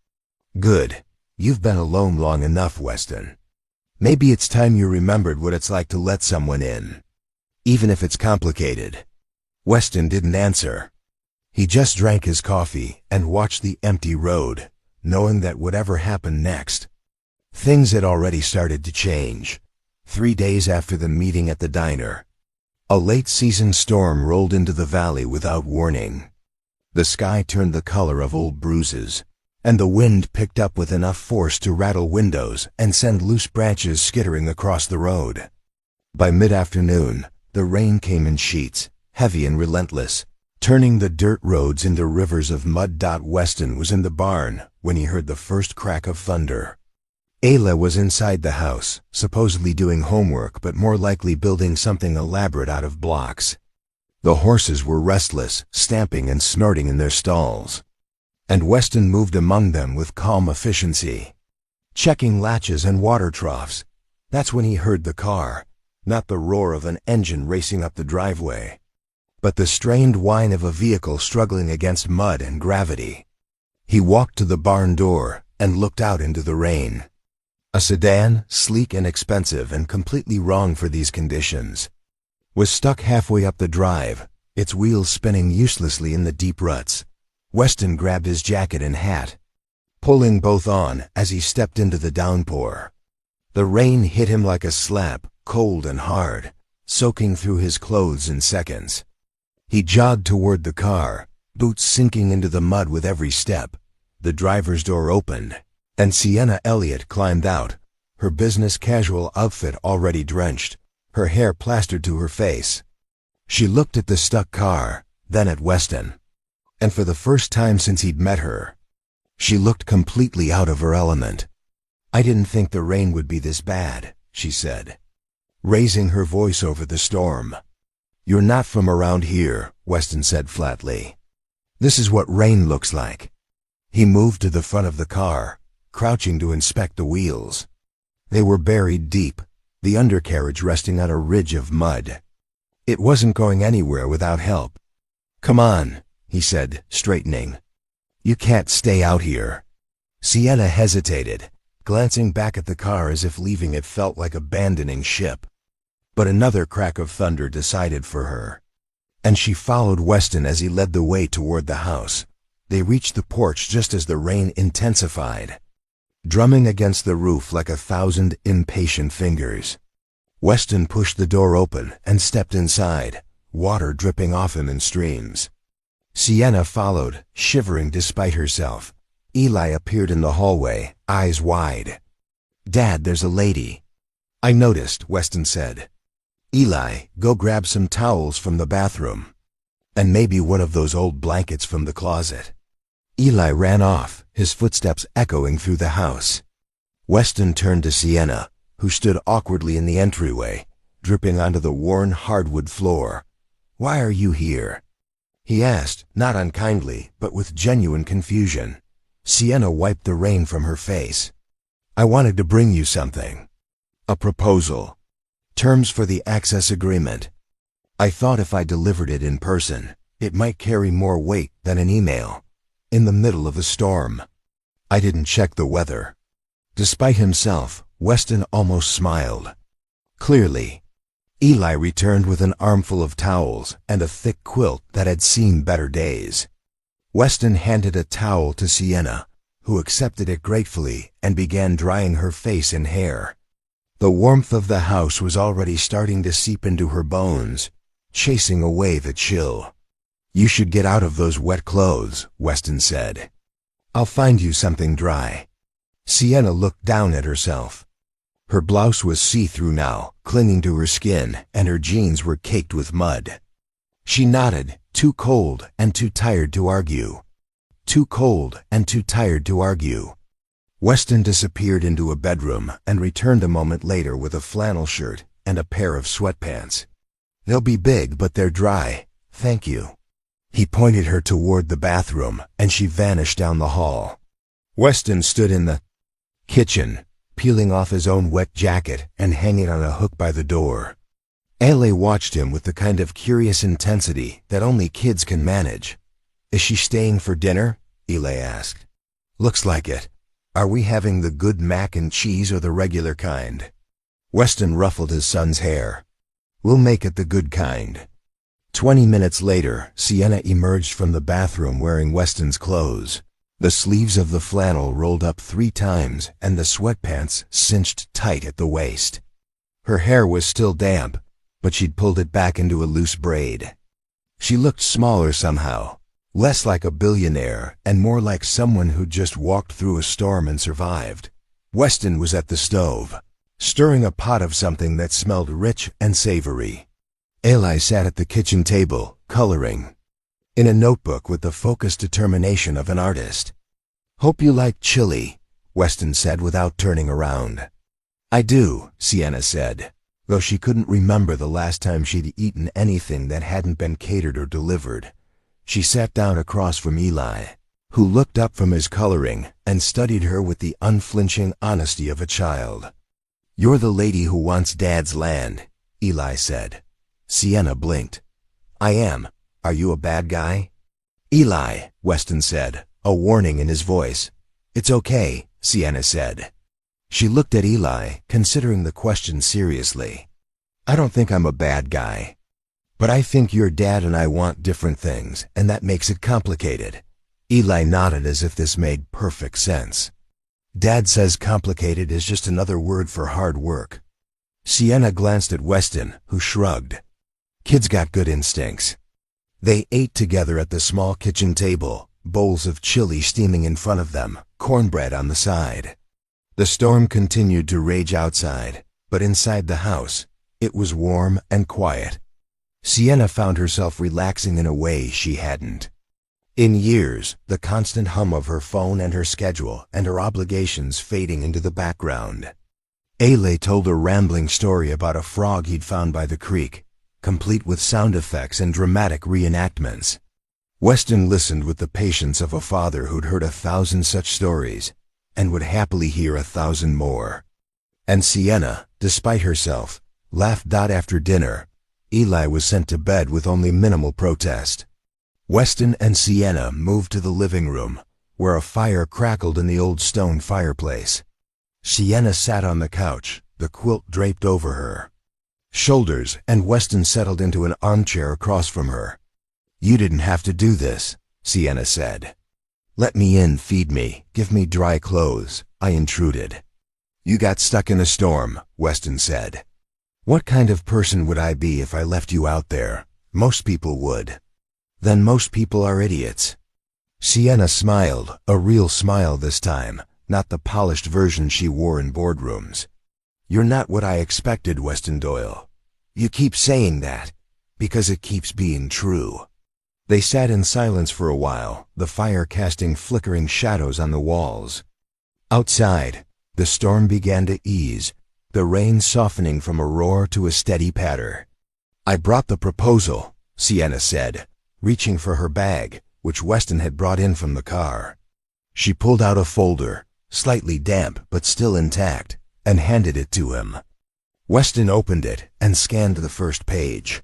"Good. You've been alone long enough, Weston. Maybe it's time you remembered what it's like to let someone in, even if it's complicated." Weston didn't answer. He just drank his coffee and watched the empty road, knowing that whatever happened next, things had already started to change. 3 days after the meeting at the diner, a late-season storm rolled into the valley without warning. The sky turned the color of old bruises, and the wind picked up with enough force to rattle windows and send loose branches skittering across the road. By mid-afternoon, the rain came in sheets, heavy and relentless, turning the dirt roads into rivers of mud. Weston was in the barn when he heard the first crack of thunder. Ayla was inside the house, supposedly doing homework but more likely building something elaborate out of blocks. The horses were restless, stamping and snorting in their stalls, and Weston moved among them with calm efficiency, checking latches and water troughs. That's when he heard the car, not the roar of an engine racing up the driveway, but the strained whine of a vehicle struggling against mud and gravity. He walked to the barn door and looked out into the rain. A sedan, sleek and expensive and completely wrong for these conditions, was stuck halfway up the drive, its wheels spinning uselessly in the deep ruts. Weston grabbed his jacket and hat, pulling both on as he stepped into the downpour. The rain hit him like a slap, cold and hard, soaking through his clothes in seconds. He jogged toward the car, boots sinking into the mud with every step. The driver's door opened, and Sienna Elliott climbed out, her business casual outfit already drenched, her hair plastered to her face. She looked at the stuck car, then at Weston, and for the first time since he'd met her, she looked completely out of her element. "I didn't think the rain would be this bad," she said, raising her voice over the storm. "You're not from around here," Weston said flatly. "This is what rain looks like." He moved to the front of the car, crouching to inspect the wheels. They were buried deep, the undercarriage resting on a ridge of mud. It wasn't going anywhere without help. "Come on," he said, straightening. "You can't stay out here." Sienna hesitated, glancing back at the car as if leaving it felt like abandoning ship. But another crack of thunder decided for her, and she followed Weston as he led the way toward the house. They reached the porch just as the rain intensified, drumming against the roof like 1,000 impatient fingers. Weston pushed the door open and stepped inside, water dripping off him in streams. Sienna followed, shivering despite herself. Eli appeared in the hallway, eyes wide. "Dad, there's a lady." "I noticed," Weston said. "Eli, go grab some towels from the bathroom, and maybe one of those old blankets from the closet." Eli ran off, his footsteps echoing through the house. Weston turned to Sienna, who stood awkwardly in the entryway, dripping onto the worn hardwood floor. "Why are you here?" he asked, not unkindly, but with genuine confusion. Sienna wiped the rain from her face. "I wanted to bring you something. A proposal. Terms for the access agreement. I thought if I delivered it in person, it might carry more weight than an email. In the middle of a storm. I didn't check the weather." Despite himself, Weston almost smiled. Clearly. Eli returned with an armful of towels and a thick quilt that had seen better days. Weston handed a towel to Sienna, who accepted it gratefully and began drying her face and hair. The warmth of the house was already starting to seep into her bones, chasing away the chill. "You should get out of those wet clothes," Weston said. "I'll find you something dry." Sienna looked down at herself. Her blouse was see-through now, clinging to her skin, and her jeans were caked with mud. She nodded, too cold and too tired to argue. too cold and too tired to argue. Weston disappeared into a bedroom and returned a moment later with a flannel shirt and a pair of sweatpants. "They'll be big, but they're dry. Thank you." He pointed her toward the bathroom, and she vanished down the hall. Weston stood in the kitchen, peeling off his own wet jacket and hanging on a hook by the door. Ailey watched him with the kind of curious intensity that only kids can manage. "Is she staying for dinner?" Eli asked. "Looks like it. Are we having the good mac and cheese or the regular kind?" Weston ruffled his son's hair. "We'll make it the good kind." 20 minutes later, Sienna emerged from the bathroom wearing Weston's clothes. The sleeves of the flannel rolled up 3 times and the sweatpants cinched tight at the waist. Her hair was still damp, but she'd pulled it back into a loose braid. She looked smaller somehow, less like a billionaire and more like someone who'd just walked through a storm and survived. Weston was at the stove, stirring a pot of something that smelled rich and savory. Eli sat at the kitchen table, coloring in a notebook with the focused determination of an artist. "Hope you like chili," Weston said without turning around. "I do," Sienna said, though she couldn't remember the last time she'd eaten anything that hadn't been catered or delivered. She sat down across from Eli, who looked up from his coloring and studied her with the unflinching honesty of a child. "You're the lady who wants Dad's land," Eli said. Sienna blinked. "I am. Are you a bad guy?" "Eli," Weston said, a warning in his voice. "It's okay," Sienna said. She looked at Eli, considering the question seriously. "I don't think I'm a bad guy. But I think your dad and I want different things, and that makes it complicated." Eli nodded as if this made perfect sense. "Dad says complicated is just another word for hard work." Sienna glanced at Weston, who shrugged. Kids got good instincts. They ate together at the small kitchen table, bowls of chili steaming in front of them, cornbread on the side. The storm continued to rage outside, but inside the house, it was warm and quiet. Sienna found herself relaxing in a way she hadn't in years, the constant hum of her phone and her schedule and her obligations fading into the background. Ailey told a rambling story about a frog he'd found by the creek, complete with sound effects and dramatic reenactments. Weston listened with the patience of a father who'd heard 1,000 such stories and would happily hear 1,000 more. And Sienna, despite herself, laughed. After dinner, Eli was sent to bed with only minimal protest. Weston and Sienna moved to the living room, where a fire crackled in the old stone fireplace. Sienna sat on the couch, the quilt draped over her shoulders, and Weston settled into an armchair across from her. "You didn't have to do this," Sienna said. "Let me in, feed me, give me dry clothes," I intruded. "You got stuck in a storm," Weston said. "What kind of person would I be if I left you out there? Most people would." "Then most people are idiots." Sienna smiled, a real smile this time, not the polished version she wore in boardrooms. "You're not what I expected, Weston Doyle. You keep saying that, because it keeps being true." They sat in silence for a while, the fire casting flickering shadows on the walls. Outside, the storm began to ease, the rain softening from a roar to a steady patter. "I brought the proposal," Sienna said, reaching for her bag, which Weston had brought in from the car. She pulled out a folder, slightly damp but still intact, and handed it to him. Weston opened it and scanned the first page.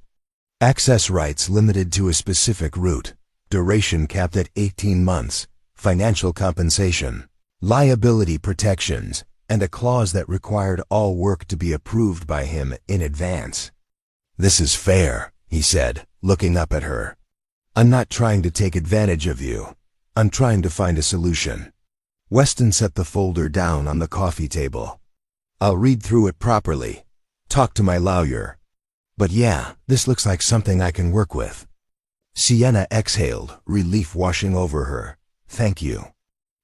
Access rights limited to a specific route, duration capped at 18 months, financial compensation, liability protections, and a clause that required all work to be approved by him in advance. "This is fair," he said, looking up at her. "I'm not trying to take advantage of you. I'm trying to find a solution." Weston set the folder down on the coffee table. "I'll read through it properly. Talk to my lawyer. But yeah, this looks like something I can work with." Sienna exhaled, relief washing over her. "Thank you."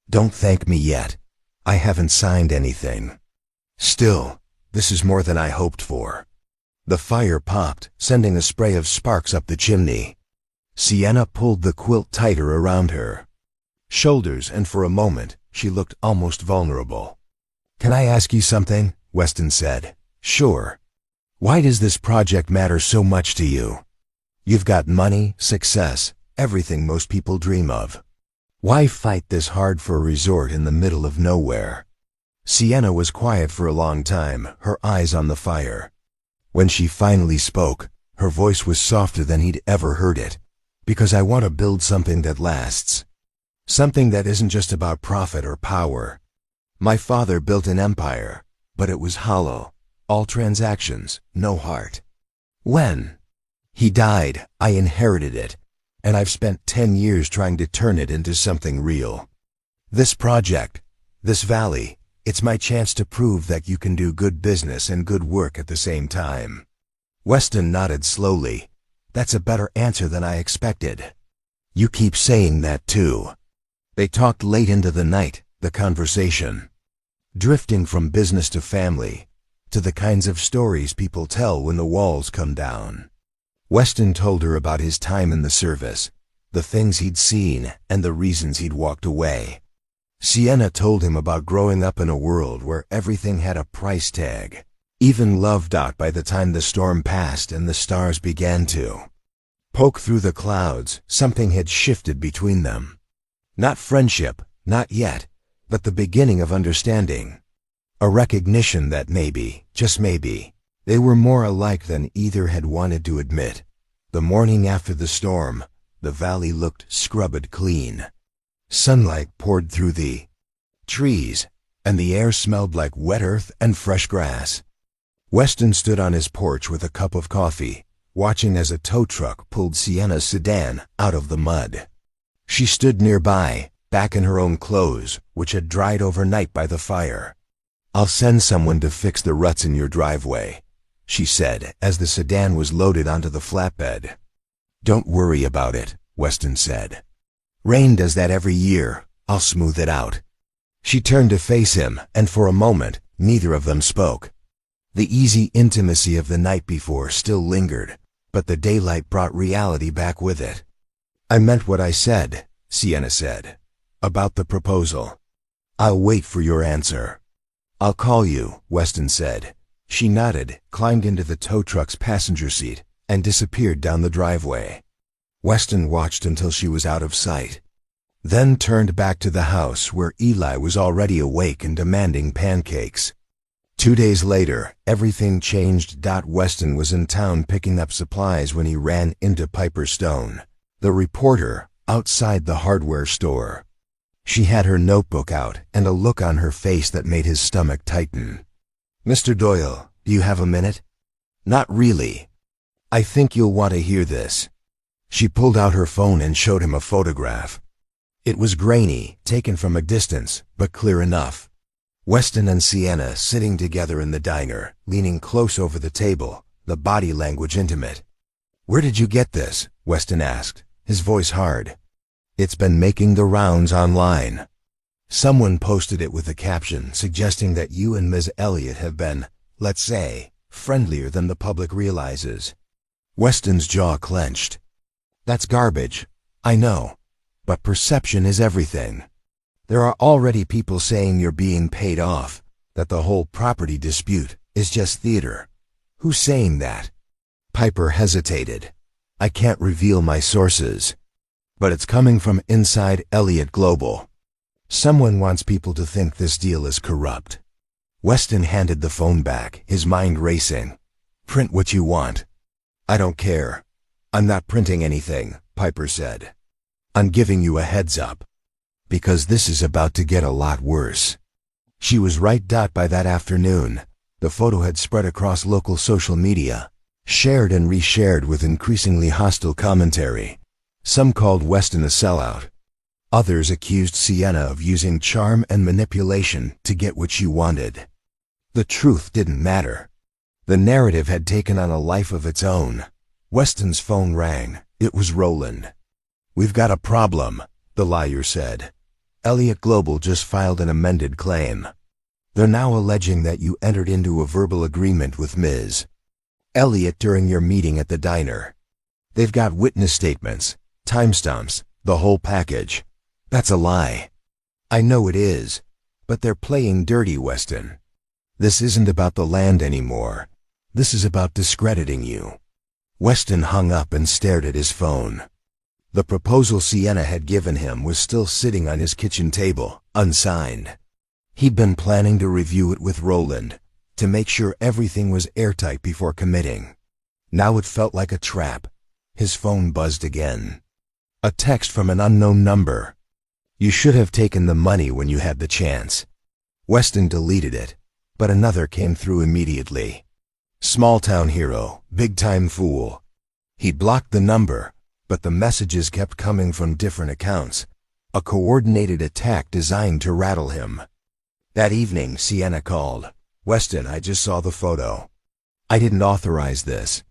"Don't thank me yet. I haven't signed anything." "Still, this is more than I hoped for." The fire popped, sending a spray of sparks up the chimney. Sienna pulled the quilt tighter around her. shoulders, and for a moment, she looked almost vulnerable. "Can I ask you something?" Weston said. "Sure. Why does this project matter so much to you? You've got money, success, everything most people dream of. Why fight this hard for a resort in the middle of nowhere?" Sienna was quiet for a long time, her eyes on the fire. When she finally spoke, her voice was softer than he'd ever heard it. "Because I want to build something that lasts. Something that isn't just about profit or power. My father built an empire, but it was hollow. All transactions, no heart. When he died, I inherited it, and I've spent 10 years trying to turn it into something real. This project, this valley, it's my chance to prove that you can do good business and good work at the same time." Weston nodded slowly. "That's a better answer than I expected. You keep saying that too." They talked late into the night, the conversation drifting from business to family, to the kinds of stories people tell when the walls come down. Weston told her about his time in the service, the things he'd seen, and the reasons he'd walked away. Sienna told him about growing up in a world where everything had a price tag, even love. By the time the storm passed and the stars began to poke through the clouds, something had shifted between them. Not friendship, not yet, but the beginning of understanding. A recognition that maybe, just maybe, they were more alike than either had wanted to admit. The morning after the storm, the valley looked scrubbed clean. Sunlight poured through the trees, and the air smelled like wet earth and fresh grass. Weston stood on his porch with a cup of coffee, watching as a tow truck pulled Sienna's sedan out of the mud. She stood nearby, back in her own clothes, which had dried overnight by the fire. "I'll send someone to fix the ruts in your driveway," she said as the sedan was loaded onto the flatbed. "Don't worry about it," Weston said. "Rain does that every year. I'll smooth it out." She turned to face him, and for a moment, neither of them spoke. The easy intimacy of the night before still lingered, but the daylight brought reality back with it. "I meant what I said," Sienna said, "about the proposal. I'll wait for your answer." "I'll call you," Weston said. She nodded, climbed into the tow truck's passenger seat, and disappeared down the driveway. Weston watched until she was out of sight, then turned back to the house where Eli was already awake and demanding pancakes. 2 days later, everything changed. Weston was in town picking up supplies when he ran into Piper Stone, the reporter, outside the hardware store. She had her notebook out and a look on her face that made his stomach tighten. "Mr. Doyle, do you have a minute?" "Not really. I think you'll want to hear this." She pulled out her phone and showed him a photograph. It was grainy, taken from a distance, but clear enough. Weston and Sienna sitting together in the diner, leaning close over the table, the body language intimate. "Where did you get this?" Weston asked, his voice hard. "It's been making the rounds online. Someone posted it with a caption suggesting that you and Ms. Elliott have been, let's say, friendlier than the public realizes." Weston's jaw clenched. "That's garbage. I know. But perception is everything. There are already people saying you're being paid off, that the whole property dispute is just theater. Who's saying that?" Piper hesitated. "I can't reveal my sources, but it's coming from inside Elliott Global. Someone wants people to think this deal is corrupt." Weston handed the phone back, his mind racing. "Print what you want." "I don't care. I'm not printing anything," Piper said. "I'm giving you a heads up, because this is about to get a lot worse." She was right. By that afternoon, the photo had spread across local social media, shared and reshared with increasingly hostile commentary. Some called Weston a sellout. Others accused Sienna of using charm and manipulation to get what she wanted. The truth didn't matter. The narrative had taken on a life of its own. Weston's phone rang. It was Roland. "We've got a problem," the lawyer said. "Elliott Global just filed an amended claim. They're now alleging that you entered into a verbal agreement with Ms. Elliott during your meeting at the diner. They've got witness statements, timestamps, the whole package. That's a lie. I know it is, but they're playing dirty, Weston. This isn't about the land anymore. This is about discrediting you. Weston hung up and stared at his phone. The proposal Sienna had given him was still sitting on his kitchen table, unsigned. He'd been planning to review it with Roland, to make sure everything was airtight before committing. Now it felt like a trap. His phone buzzed again. A text from an unknown number. You should have taken the money when you had the chance. Weston deleted it, but another came through immediately. Small-town hero, big-time fool. He blocked the number, but the messages kept coming from different accounts, a coordinated attack designed to rattle him. That evening, Sienna called. Weston, I just saw the photo. I didn't authorize this.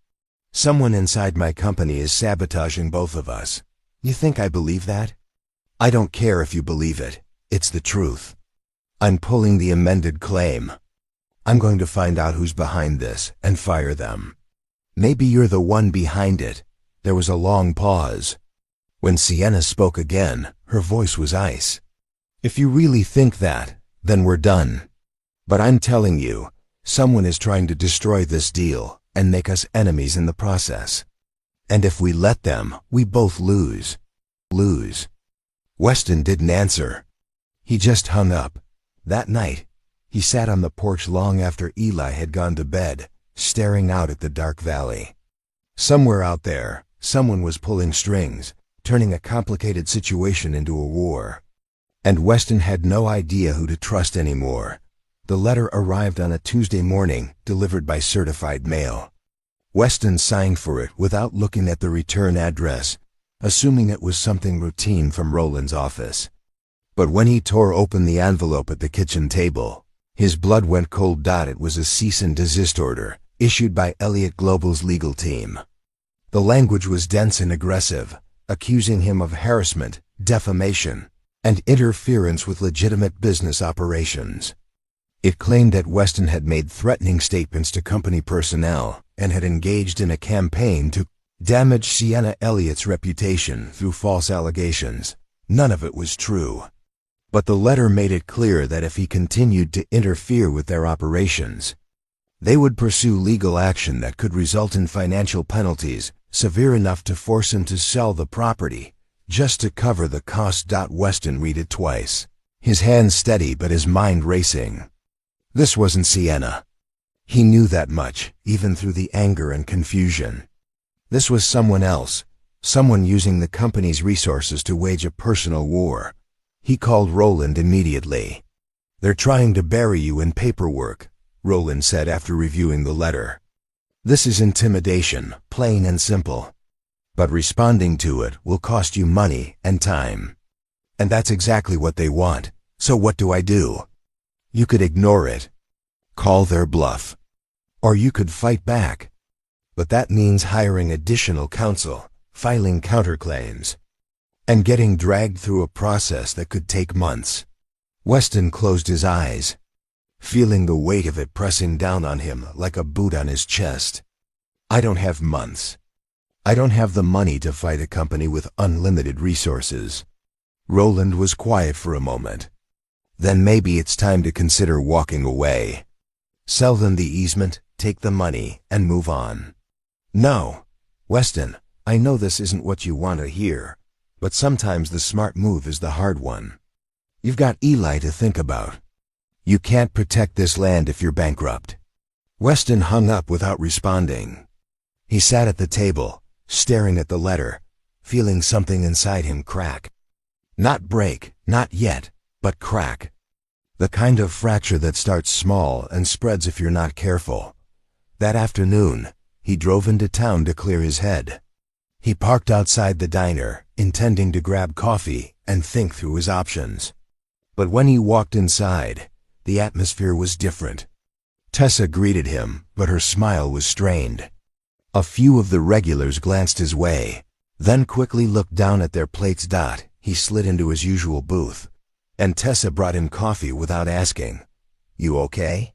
Someone inside my company is sabotaging both of us. You think I believe that? I don't care if you believe it. It's the truth. I'm pulling the amended claim. I'm going to find out who's behind this and fire them. Maybe you're the one behind it. There was a long pause. When Sienna spoke again, her voice was ice. If you really think that, then we're done. But I'm telling you, someone is trying to destroy this deal and make us enemies in the process. And if we let them, we both lose. Lose. Weston didn't answer. He just hung up. That night, he sat on the porch long after Eli had gone to bed, staring out at the dark valley. Somewhere out there, someone was pulling strings, turning a complicated situation into a war. And Weston had no idea who to trust anymore. The letter arrived on a Tuesday morning, delivered by certified mail. Weston signed for it without looking at the return address, assuming it was something routine from Roland's office. But when he tore open the envelope at the kitchen table, his blood went cold. It was a cease and desist order, issued by Elliott Global's legal team. The language was dense and aggressive, accusing him of harassment, defamation, and interference with legitimate business operations. It claimed that Weston had made threatening statements to company personnel and had engaged in a campaign to damage Sienna Elliott's reputation through false allegations. None of it was true. But the letter made it clear that if he continued to interfere with their operations, they would pursue legal action that could result in financial penalties severe enough to force him to sell the property, just to cover the cost. Weston read it twice, his hands steady but his mind racing. This wasn't Sienna. He knew that much, even through the anger and confusion. This was someone else, someone using the company's resources to wage a personal war. He called Roland immediately. They're trying to bury you in paperwork, Roland said after reviewing the letter. This is intimidation, plain and simple. But responding to it will cost you money and time. And that's exactly what they want. So what do I do? You could ignore it. Call their bluff. Or you could fight back. But that means hiring additional counsel, filing counterclaims, and getting dragged through a process that could take months. Weston closed his eyes, feeling the weight of it pressing down on him like a boot on his chest. I don't have months. I don't have the money to fight a company with unlimited resources. Roland was quiet for a moment. Then maybe it's time to consider walking away. Sell them the easement, take the money, and move on. No, Weston, I know this isn't what you want to hear, but sometimes the smart move is the hard one. You've got Eli to think about. You can't protect this land if you're bankrupt. Weston hung up without responding. He sat at the table, staring at the letter, feeling something inside him crack. Not break, not yet, but crack. The kind of fracture that starts small and spreads if you're not careful. That afternoon, he drove into town to clear his head. He parked outside the diner, intending to grab coffee and think through his options. But when he walked inside, the atmosphere was different. Tessa greeted him, but her smile was strained. A few of the regulars glanced his way, then quickly looked down at their plates. He slid into his usual booth, and Tessa brought him coffee without asking. You okay?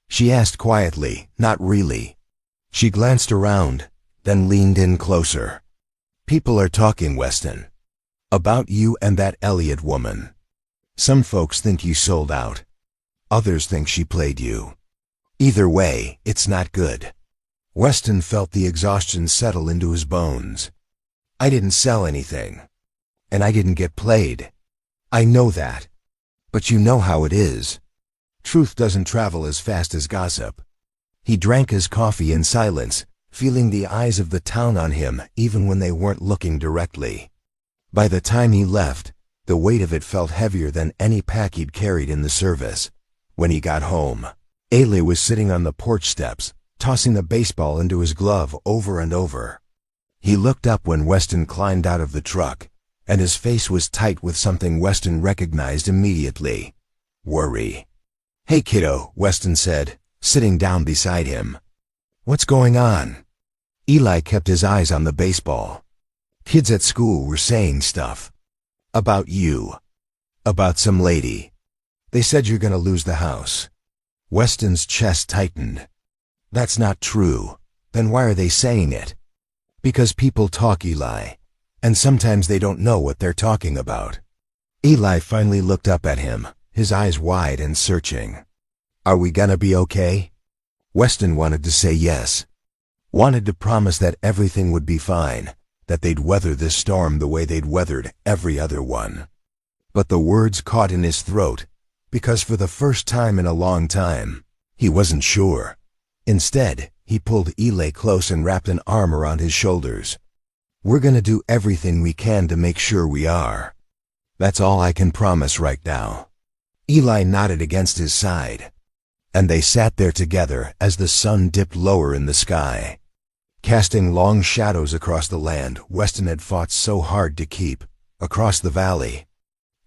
She asked quietly, not really. She glanced around, then leaned in closer. People are talking, Weston. About you and that Elliot woman. Some folks think you sold out. Others think she played you. Either way, it's not good. Weston felt the exhaustion settle into his bones. I didn't sell anything. And I didn't get played. I know that. But you know how it is. Truth doesn't travel as fast as gossip. He drank his coffee in silence, feeling the eyes of the town on him even when they weren't looking directly. By the time he left, the weight of it felt heavier than any pack he'd carried in the service. When he got home, Ailey was sitting on the porch steps, tossing the baseball into his glove over and over. He looked up when Weston climbed out of the truck, and his face was tight with something Weston recognized immediately. Worry. Hey kiddo, Weston said, sitting down beside him. What's going on? Eli kept his eyes on the baseball. Kids at school were saying stuff. About you. About some lady. They said you're gonna lose the house. Weston's chest tightened. That's not true. Then why are they saying it? Because people talk, Eli. And sometimes they don't know what they're talking about. Eli finally looked up at him, his eyes wide and searching. Are we gonna be okay? Weston wanted to say yes. Wanted to promise that everything would be fine, that they'd weather this storm the way they'd weathered every other one. But the words caught in his throat, because for the first time in a long time, he wasn't sure. Instead, he pulled Eli close and wrapped an arm around his shoulders. We're gonna do everything we can to make sure we are. That's all I can promise right now. Eli nodded against his side. And they sat there together as the sun dipped lower in the sky, casting long shadows across the land Weston had fought so hard to keep, across the valley.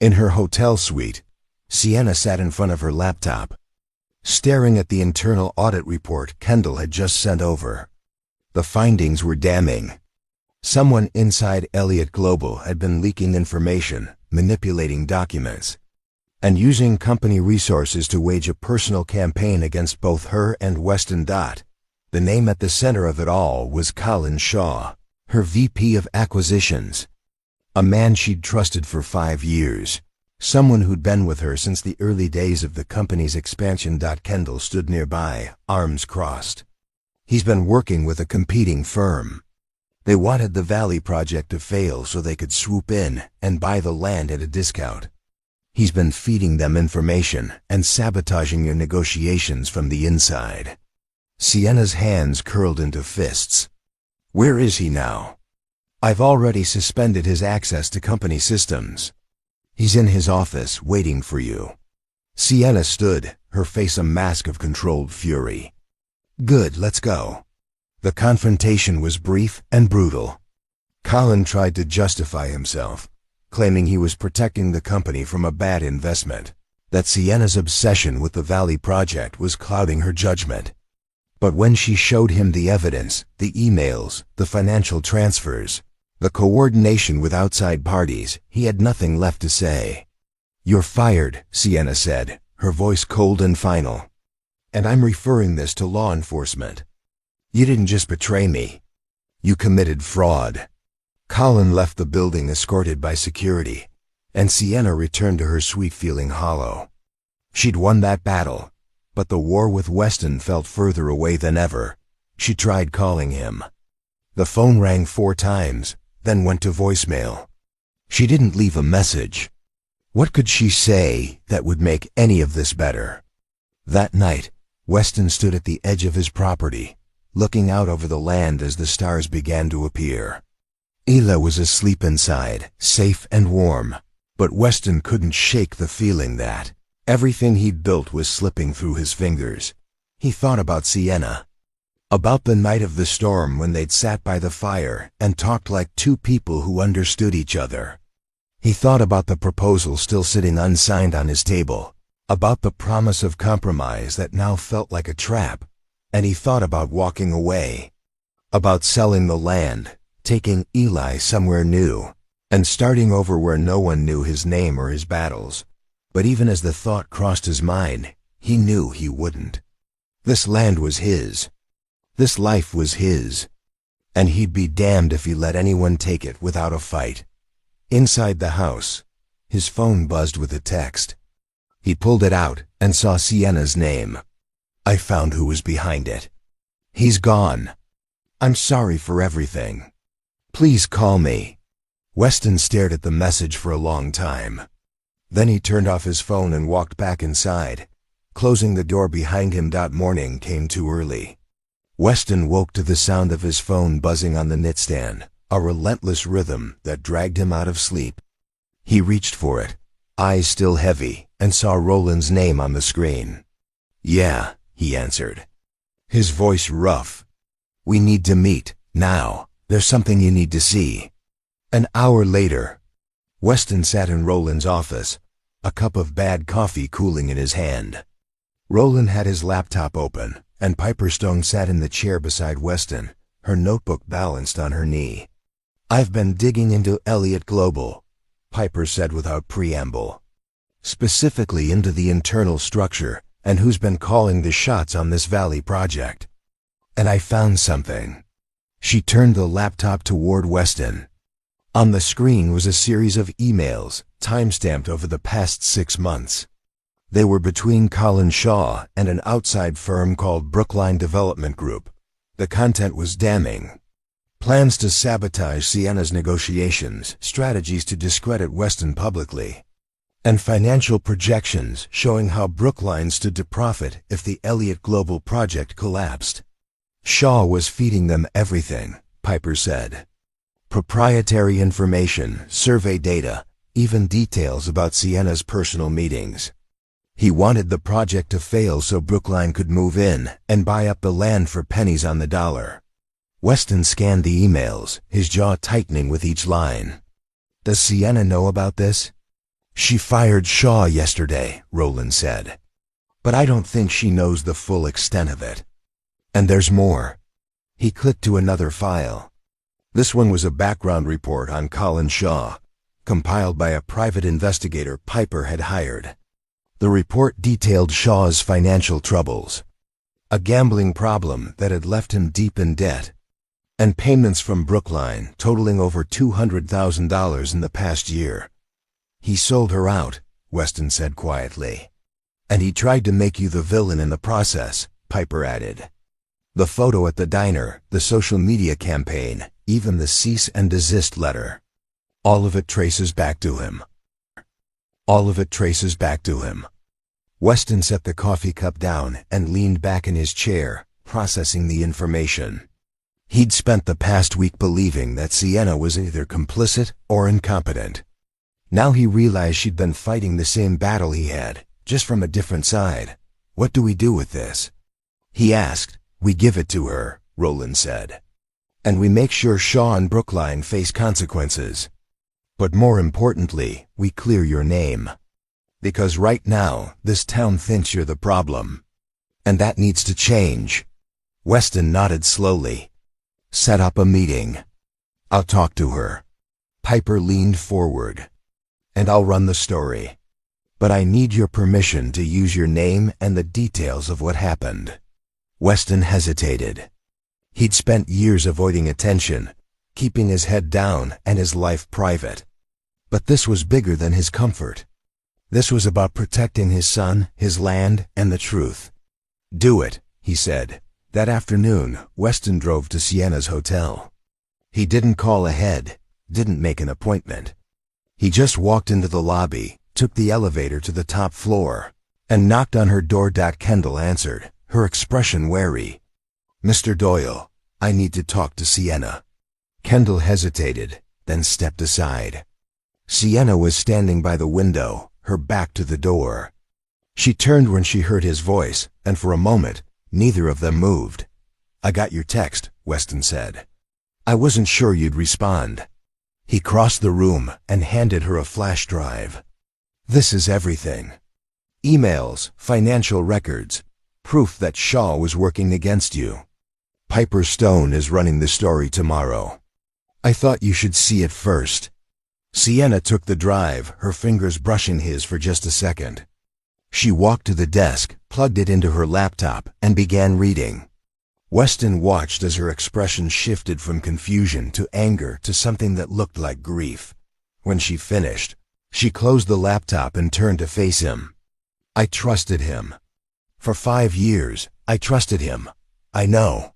In her hotel suite, Sienna sat in front of her laptop, staring at the internal audit report Kendall had just sent over. The findings were damning. Someone inside Elliott Global had been leaking information, manipulating documents, and using company resources to wage a personal campaign against both her and Weston. The name at the center of it all was Colin Shaw, her VP of Acquisitions. A man she'd trusted for 5 years, someone who'd been with her since the early days of the company's expansion. Kendall stood nearby, arms crossed. He's been working with a competing firm. They wanted the Valley project to fail so they could swoop in and buy the land at a discount. He's been feeding them information and sabotaging your negotiations from the inside. Sienna's hands curled into fists. Where is he now? I've already suspended his access to company systems. He's in his office waiting for you. Sienna stood, her face a mask of controlled fury. Good, let's go. The confrontation was brief and brutal. Colin tried to justify himself, claiming he was protecting the company from a bad investment, that Sienna's obsession with the Valley project was clouding her judgment. But when she showed him the evidence, the emails, the financial transfers, the coordination with outside parties, he had nothing left to say. You're fired, Sienna said, her voice cold and final. And I'm referring this to law enforcement. You didn't just betray me. You committed fraud. Colin left the building escorted by security, and Sienna returned to her suite feeling hollow. She'd won that battle, but the war with Weston felt further away than ever. She tried calling him. The phone rang 4 times, then went to voicemail. She didn't leave a message. What could she say that would make any of this better? That night, Weston stood at the edge of his property, looking out over the land as the stars began to appear. Ela was asleep inside, safe and warm, but Weston couldn't shake the feeling that everything he'd built was slipping through his fingers. He thought about Sienna, about the night of the storm when they'd sat by the fire and talked like 2 people who understood each other. He thought about the proposal still sitting unsigned on his table, about the promise of compromise that now felt like a trap, and he thought about walking away, about selling the land, taking Eli somewhere new, and starting over where no one knew his name or his battles. But even as the thought crossed his mind, he knew he wouldn't. This land was his. This life was his. And he'd be damned if he let anyone take it without a fight. Inside the house, his phone buzzed with a text. He pulled it out and saw Sienna's name. I found who was behind it. He's gone. I'm sorry for everything. Please call me. Weston stared at the message for a long time. Then he turned off his phone and walked back inside, closing the door behind him. Morning came too early. Weston woke to the sound of his phone buzzing on the nightstand, a relentless rhythm that dragged him out of sleep. He reached for it, eyes still heavy, and saw Roland's name on the screen. Yeah, he answered, his voice rough. We need to meet, now. There's something you need to see. An hour later, Weston sat in Roland's office, a cup of bad coffee cooling in his hand. Roland had his laptop open, and Piper Stone sat in the chair beside Weston, her notebook balanced on her knee. I've been digging into Elliott Global, Piper said without preamble. Specifically into the internal structure and who's been calling the shots on this Valley project. And I found something. She turned the laptop toward Weston. On the screen was a series of emails, time-stamped over the past 6 months. They were between Colin Shaw and an outside firm called Brookline Development Group. The content was damning. Plans to sabotage Sienna's negotiations, strategies to discredit Weston publicly, and financial projections showing how Brookline stood to profit if the Elliott Global project collapsed. Shaw was feeding them everything, Piper said. Proprietary information, survey data, even details about Sienna's personal meetings. He wanted the project to fail so Brookline could move in and buy up the land for pennies on the dollar. Weston scanned the emails, his jaw tightening with each line. Does Sienna know about this? She fired Shaw yesterday, Roland said. But I don't think she knows the full extent of it. And there's more. He clicked to another file. This one was a background report on Colin Shaw, compiled by a private investigator Piper had hired. The report detailed Shaw's financial troubles, a gambling problem that had left him deep in debt, and payments from Brookline totaling over $200,000 in the past year. He sold her out, Weston said quietly. And he tried to make you the villain in the process, Piper added. The photo at the diner, the social media campaign, even the cease and desist letter. All of it traces back to him. All of it traces back to him. Weston set the coffee cup down and leaned back in his chair, processing the information. He'd spent the past week believing that Sienna was either complicit or incompetent. Now he realized she'd been fighting the same battle he had, just from a different side. What do we do with this? He asked. We give it to her, Roland said. And we make sure Shaw and Brookline face consequences. But more importantly, we clear your name. Because right now, this town thinks you're the problem. And that needs to change. Weston nodded slowly. Set up a meeting. I'll talk to her. Piper leaned forward. And I'll run the story. But I need your permission to use your name and the details of what happened. Weston hesitated. He'd spent years avoiding attention, keeping his head down and his life private. But this was bigger than his comfort. This was about protecting his son, his land, and the truth. Do it, he said. That afternoon, Weston drove to Sienna's hotel. He didn't call ahead, didn't make an appointment. He just walked into the lobby, took the elevator to the top floor, and knocked on her door. Kendall answered, her expression wary. Mr. Doyle, I need to talk to Sienna. Kendall hesitated, then stepped aside. Sienna was standing by the window, her back to the door. She turned when she heard his voice, and for a moment, neither of them moved. I got your text, Weston said. I wasn't sure you'd respond. He crossed the room and handed her a flash drive. This is everything. Emails, financial records, proof that Shaw was working against you. Piper Stone is running the story tomorrow. I thought you should see it first. Sienna took the drive, her fingers brushing his for just a second. She walked to the desk, plugged it into her laptop, and began reading. Weston watched as her expression shifted from confusion to anger to something that looked like grief. When she finished, she closed the laptop and turned to face him. I trusted him. For 5 years, I trusted him. I know.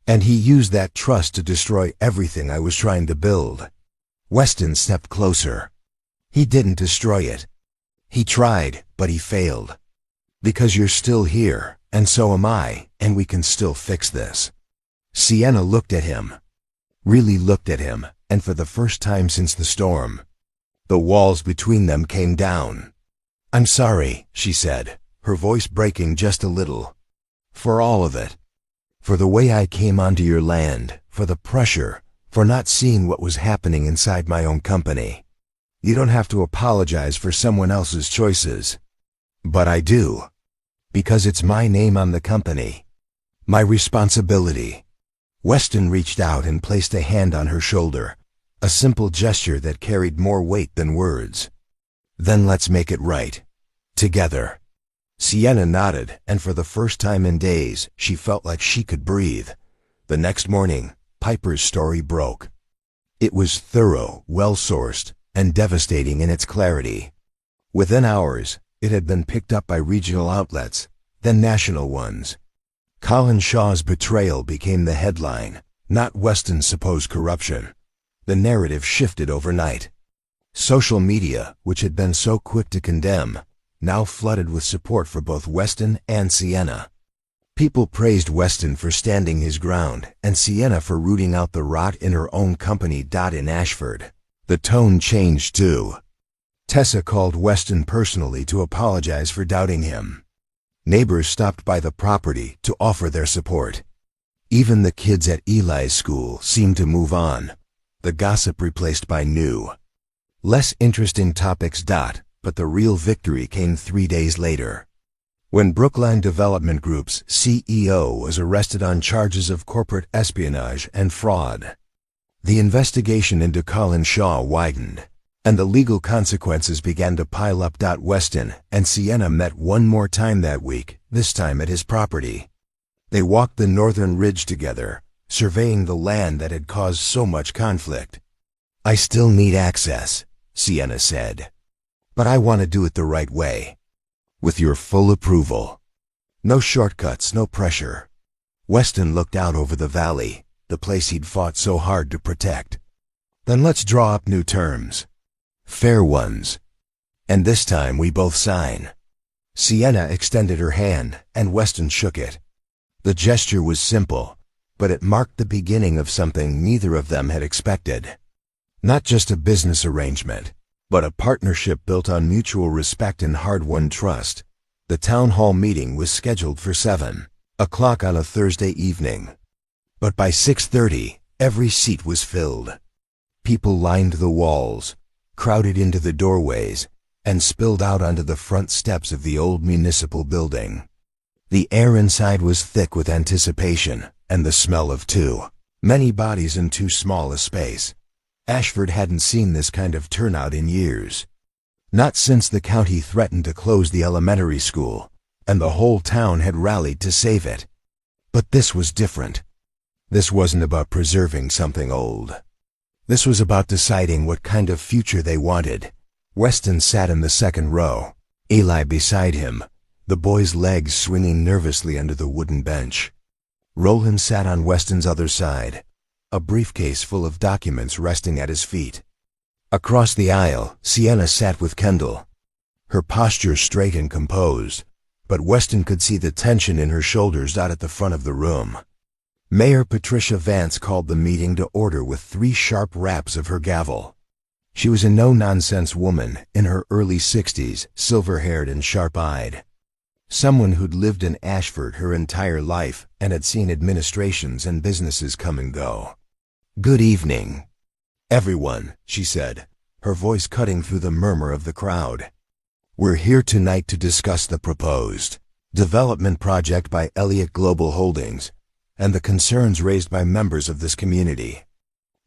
And he used that trust to destroy everything I was trying to build. Weston stepped closer. He didn't destroy it. He tried, but he failed. Because you're still here, and so am I, and we can still fix this. Sienna looked at him. Really looked at him, and for the first time since the storm, the walls between them came down. I'm sorry, she said, her voice breaking just a little. For all of it. For the way I came onto your land, for the pressure, for not seeing what was happening inside my own company. You don't have to apologize for someone else's choices. But I do. Because it's my name on the company. My responsibility. Weston reached out and placed a hand on her shoulder, a simple gesture that carried more weight than words. Then let's make it right. Together. Sienna nodded, and for the first time in days, she felt like she could breathe. The next morning, Piper's story broke. It was thorough, well-sourced, and devastating in its clarity. Within hours, it had been picked up by regional outlets, then national ones. Colin Shaw's betrayal became the headline, not Weston's supposed corruption. The narrative shifted overnight. Social media, which had been so quick to condemn, now flooded with support for both Weston and Sienna. People praised Weston for standing his ground, and Sienna for rooting out the rot in her own company. In Ashford, the tone changed too. Tessa called Weston personally to apologize for doubting him. Neighbors stopped by the property to offer their support. Even the kids at Eli's school seemed to move on, the gossip replaced by new, less interesting topics. But the real victory came 3 days later, when Brookline Development Group's CEO was arrested on charges of corporate espionage and fraud. The investigation into Colin Shaw widened, and the legal consequences began to pile up. Weston and Sienna met one more time that week, this time at his property. They walked the northern ridge together, surveying the land that had caused so much conflict. I still need access, Sienna said. But I want to do it the right way. With your full approval. No shortcuts, no pressure. Weston looked out over the valley, the place he'd fought so hard to protect. Then let's draw up new terms. Fair ones. And this time we both sign. Sienna extended her hand, and Weston shook it. The gesture was simple, but it marked the beginning of something neither of them had expected. Not just a business arrangement, but a partnership built on mutual respect and hard-won trust. The town hall meeting was scheduled for 7 o'clock on a Thursday evening. But by 6:30, every seat was filled. People lined the walls, crowded into the doorways, and spilled out onto the front steps of the old municipal building. The air inside was thick with anticipation and the smell of too many bodies in too small a space. Ashford hadn't seen this kind of turnout in years. Not since the county threatened to close the elementary school, and the whole town had rallied to save it. But this was different. This wasn't about preserving something old. This was about deciding what kind of future they wanted. Weston sat in the second row, Eli beside him, the boy's legs swinging nervously under the wooden bench. Roland sat on Weston's other side, a briefcase full of documents resting at his feet. Across the aisle, Sienna sat with Kendall, her posture straight and composed, but Weston could see the tension in her shoulders out at the front of the room. Mayor Patricia Vance called the meeting to order with 3 sharp raps of her gavel. She was a no-nonsense woman in her early 60s, silver-haired and sharp-eyed. Someone who'd lived in Ashford her entire life and had seen administrations and businesses come and go. Good evening, everyone, she said, her voice cutting through the murmur of the crowd. We're here tonight to discuss the proposed development project by Elliott Global Holdings and the concerns raised by members of this community.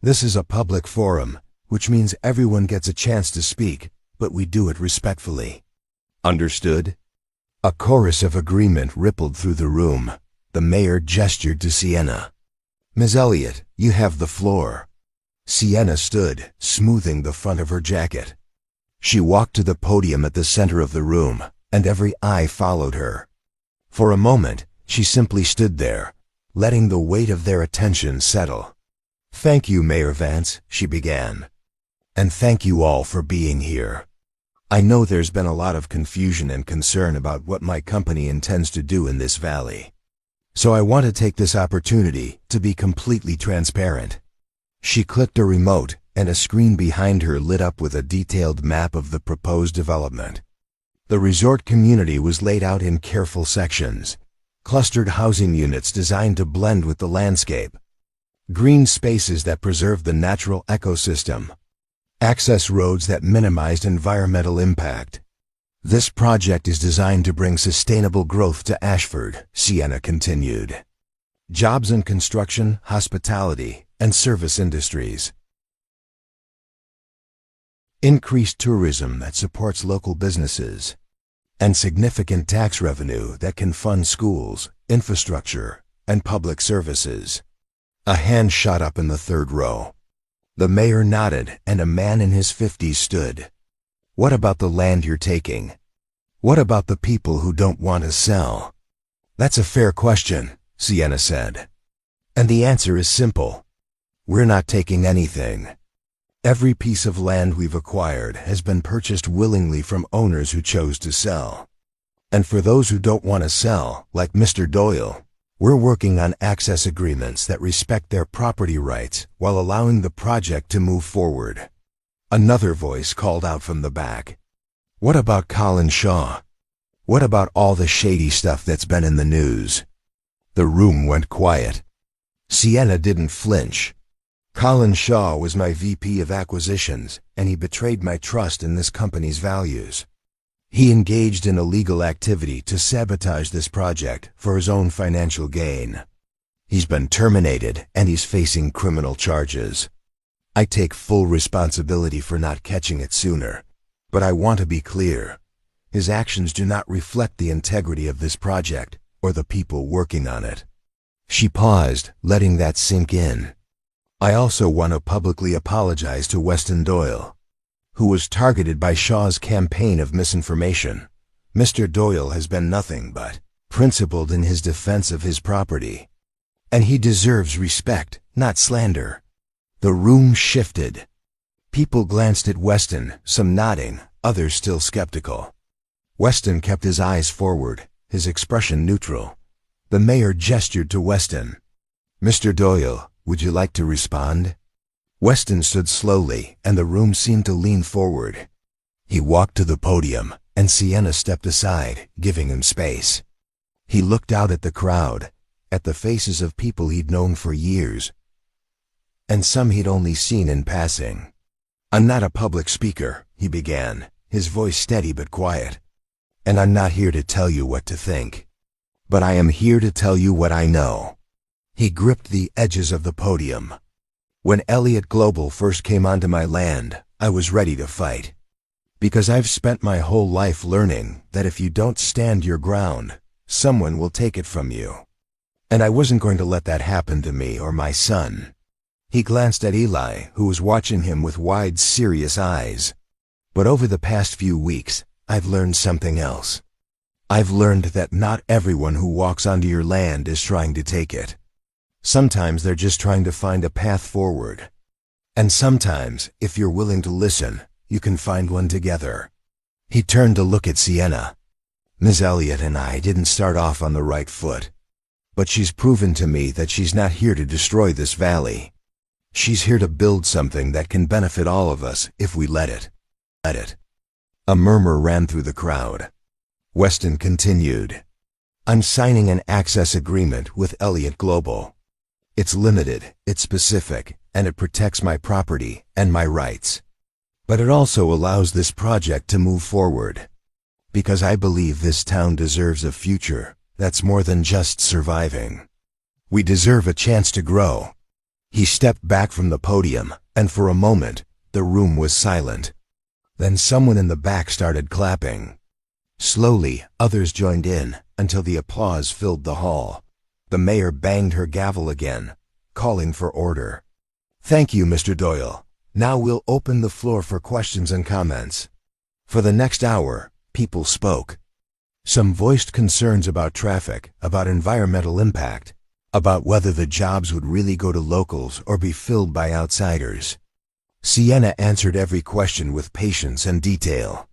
This is a public forum, which means everyone gets a chance to speak, but we do it respectfully. Understood? A chorus of agreement rippled through the room. The mayor gestured to Sienna. Ms. Elliott, you have the floor. Sienna stood, smoothing the front of her jacket. She walked to the podium at the center of the room, and every eye followed her. For a moment, she simply stood there, letting the weight of their attention settle. "Thank you, Mayor Vance," she began. "And thank you all for being here. I know there's been a lot of confusion and concern about what my company intends to do in this valley. So I want to take this opportunity to be completely transparent." She clicked a remote, and a screen behind her lit up with a detailed map of the proposed development. The resort community was laid out in careful sections, clustered housing units designed to blend with the landscape, green spaces that preserved the natural ecosystem, access roads that minimized environmental impact. "This project is designed to bring sustainable growth to Ashford," Sienna continued. "Jobs in construction, hospitality, and service industries. Increased tourism that supports local businesses, and significant tax revenue that can fund schools, infrastructure, and public services." A hand shot up in the third row. The mayor nodded, and a man in his 50s stood. "What about the land you're taking? What about the people who don't want to sell?" "That's a fair question," Sienna said. "And the answer is simple. We're not taking anything. Every piece of land we've acquired has been purchased willingly from owners who chose to sell. And for those who don't want to sell, like Mr. Doyle, we're working on access agreements that respect their property rights while allowing the project to move forward." Another voice called out from the back. "What about Colin Shaw? What about all the shady stuff that's been in the news?" The room went quiet. Sienna didn't flinch. "Colin Shaw was my VP of acquisitions, and he betrayed my trust in this company's values. He engaged in illegal activity to sabotage this project for his own financial gain. He's been terminated, and he's facing criminal charges. I take full responsibility for not catching it sooner, but I want to be clear. His actions do not reflect the integrity of this project or the people working on it." She paused, letting that sink in. "I also want to publicly apologize to Weston Doyle, who was targeted by Shaw's campaign of misinformation. Mr. Doyle has been nothing but principled in his defense of his property, and he deserves respect, not slander." The room shifted. People glanced at Weston, some nodding, others still skeptical. Weston kept his eyes forward, his expression neutral. The mayor gestured to Weston. "Mr. Doyle, would you like to respond?" Weston stood slowly, and the room seemed to lean forward. He walked to the podium, and Sienna stepped aside, giving him space. He looked out at the crowd, at the faces of people he'd known for years, and some he'd only seen in passing. "I'm not a public speaker," he began, his voice steady but quiet. "And I'm not here to tell you what to think. But I am here to tell you what I know." He gripped the edges of the podium. "When Elliott Global first came onto my land, I was ready to fight. Because I've spent my whole life learning that if you don't stand your ground, someone will take it from you. And I wasn't going to let that happen to me or my son." He glanced at Eli, who was watching him with wide, serious eyes. "But over the past few weeks, I've learned something else. I've learned that not everyone who walks onto your land is trying to take it. Sometimes they're just trying to find a path forward. And sometimes, if you're willing to listen, you can find one together." He turned to look at Sienna. "Ms. Elliott and I didn't start off on the right foot. But she's proven to me that she's not here to destroy this valley. She's here to build something that can benefit all of us if we let it. A murmur ran through the crowd. Weston continued. "I'm signing an access agreement with Elliott Global. It's limited, it's specific, and it protects my property and my rights. But it also allows this project to move forward. Because I believe this town deserves a future that's more than just surviving. We deserve a chance to grow." He stepped back from the podium, and for a moment, the room was silent. Then someone in the back started clapping. Slowly, others joined in, until the applause filled the hall. The mayor banged her gavel again, calling for order. Thank you, Mr. Doyle. Now we'll open the floor for questions and comments. For the next hour, people spoke. Some voiced concerns about traffic, about environmental impact, about whether the jobs would really go to locals or be filled by outsiders. Sienna answered every question with patience and detail,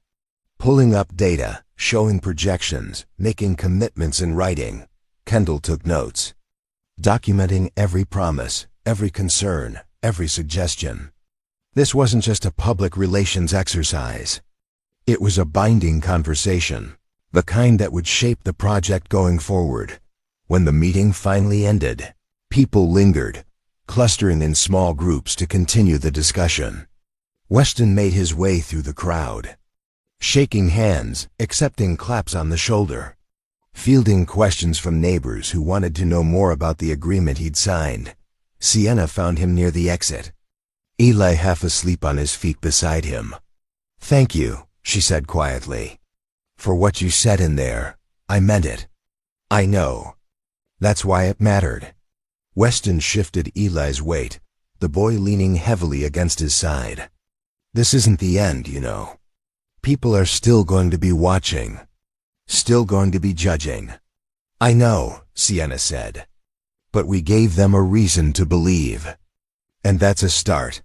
pulling up data, showing projections, making commitments in writing. Kendall took notes, documenting every promise, every concern, every suggestion. This wasn't just a public relations exercise. It was a binding conversation, the kind that would shape the project going forward. When the meeting finally ended, people lingered, clustering in small groups to continue the discussion. Weston made his way through the crowd, shaking hands, accepting claps on the shoulder, fielding questions from neighbors who wanted to know more about the agreement he'd signed. Sienna found him near the exit, Eli half asleep on his feet beside him. "Thank you," she said quietly, "for what you said in there. I meant it." "I know. That's why it mattered." Weston shifted Eli's weight, the boy leaning heavily against his side. "This isn't the end, you know. People are still going to be watching, still going to be judging." "I know," Sienna said. "But we gave them a reason to believe. And that's a start."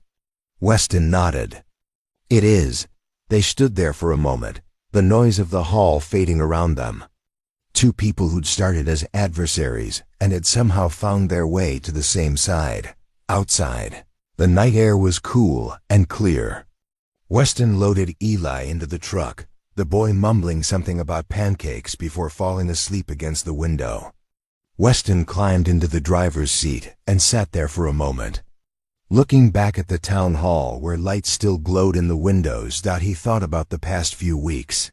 Weston nodded. "It is." They stood there for a moment, the noise of the hall fading around them. Two people who'd started as adversaries and had somehow found their way to the same side. Outside, the night air was cool and clear. Weston loaded Eli into the truck, the boy mumbling something about pancakes before falling asleep against the window. Weston climbed into the driver's seat and sat there for a moment, looking back at the town hall where lights still glowed in the windows. He thought about the past few weeks,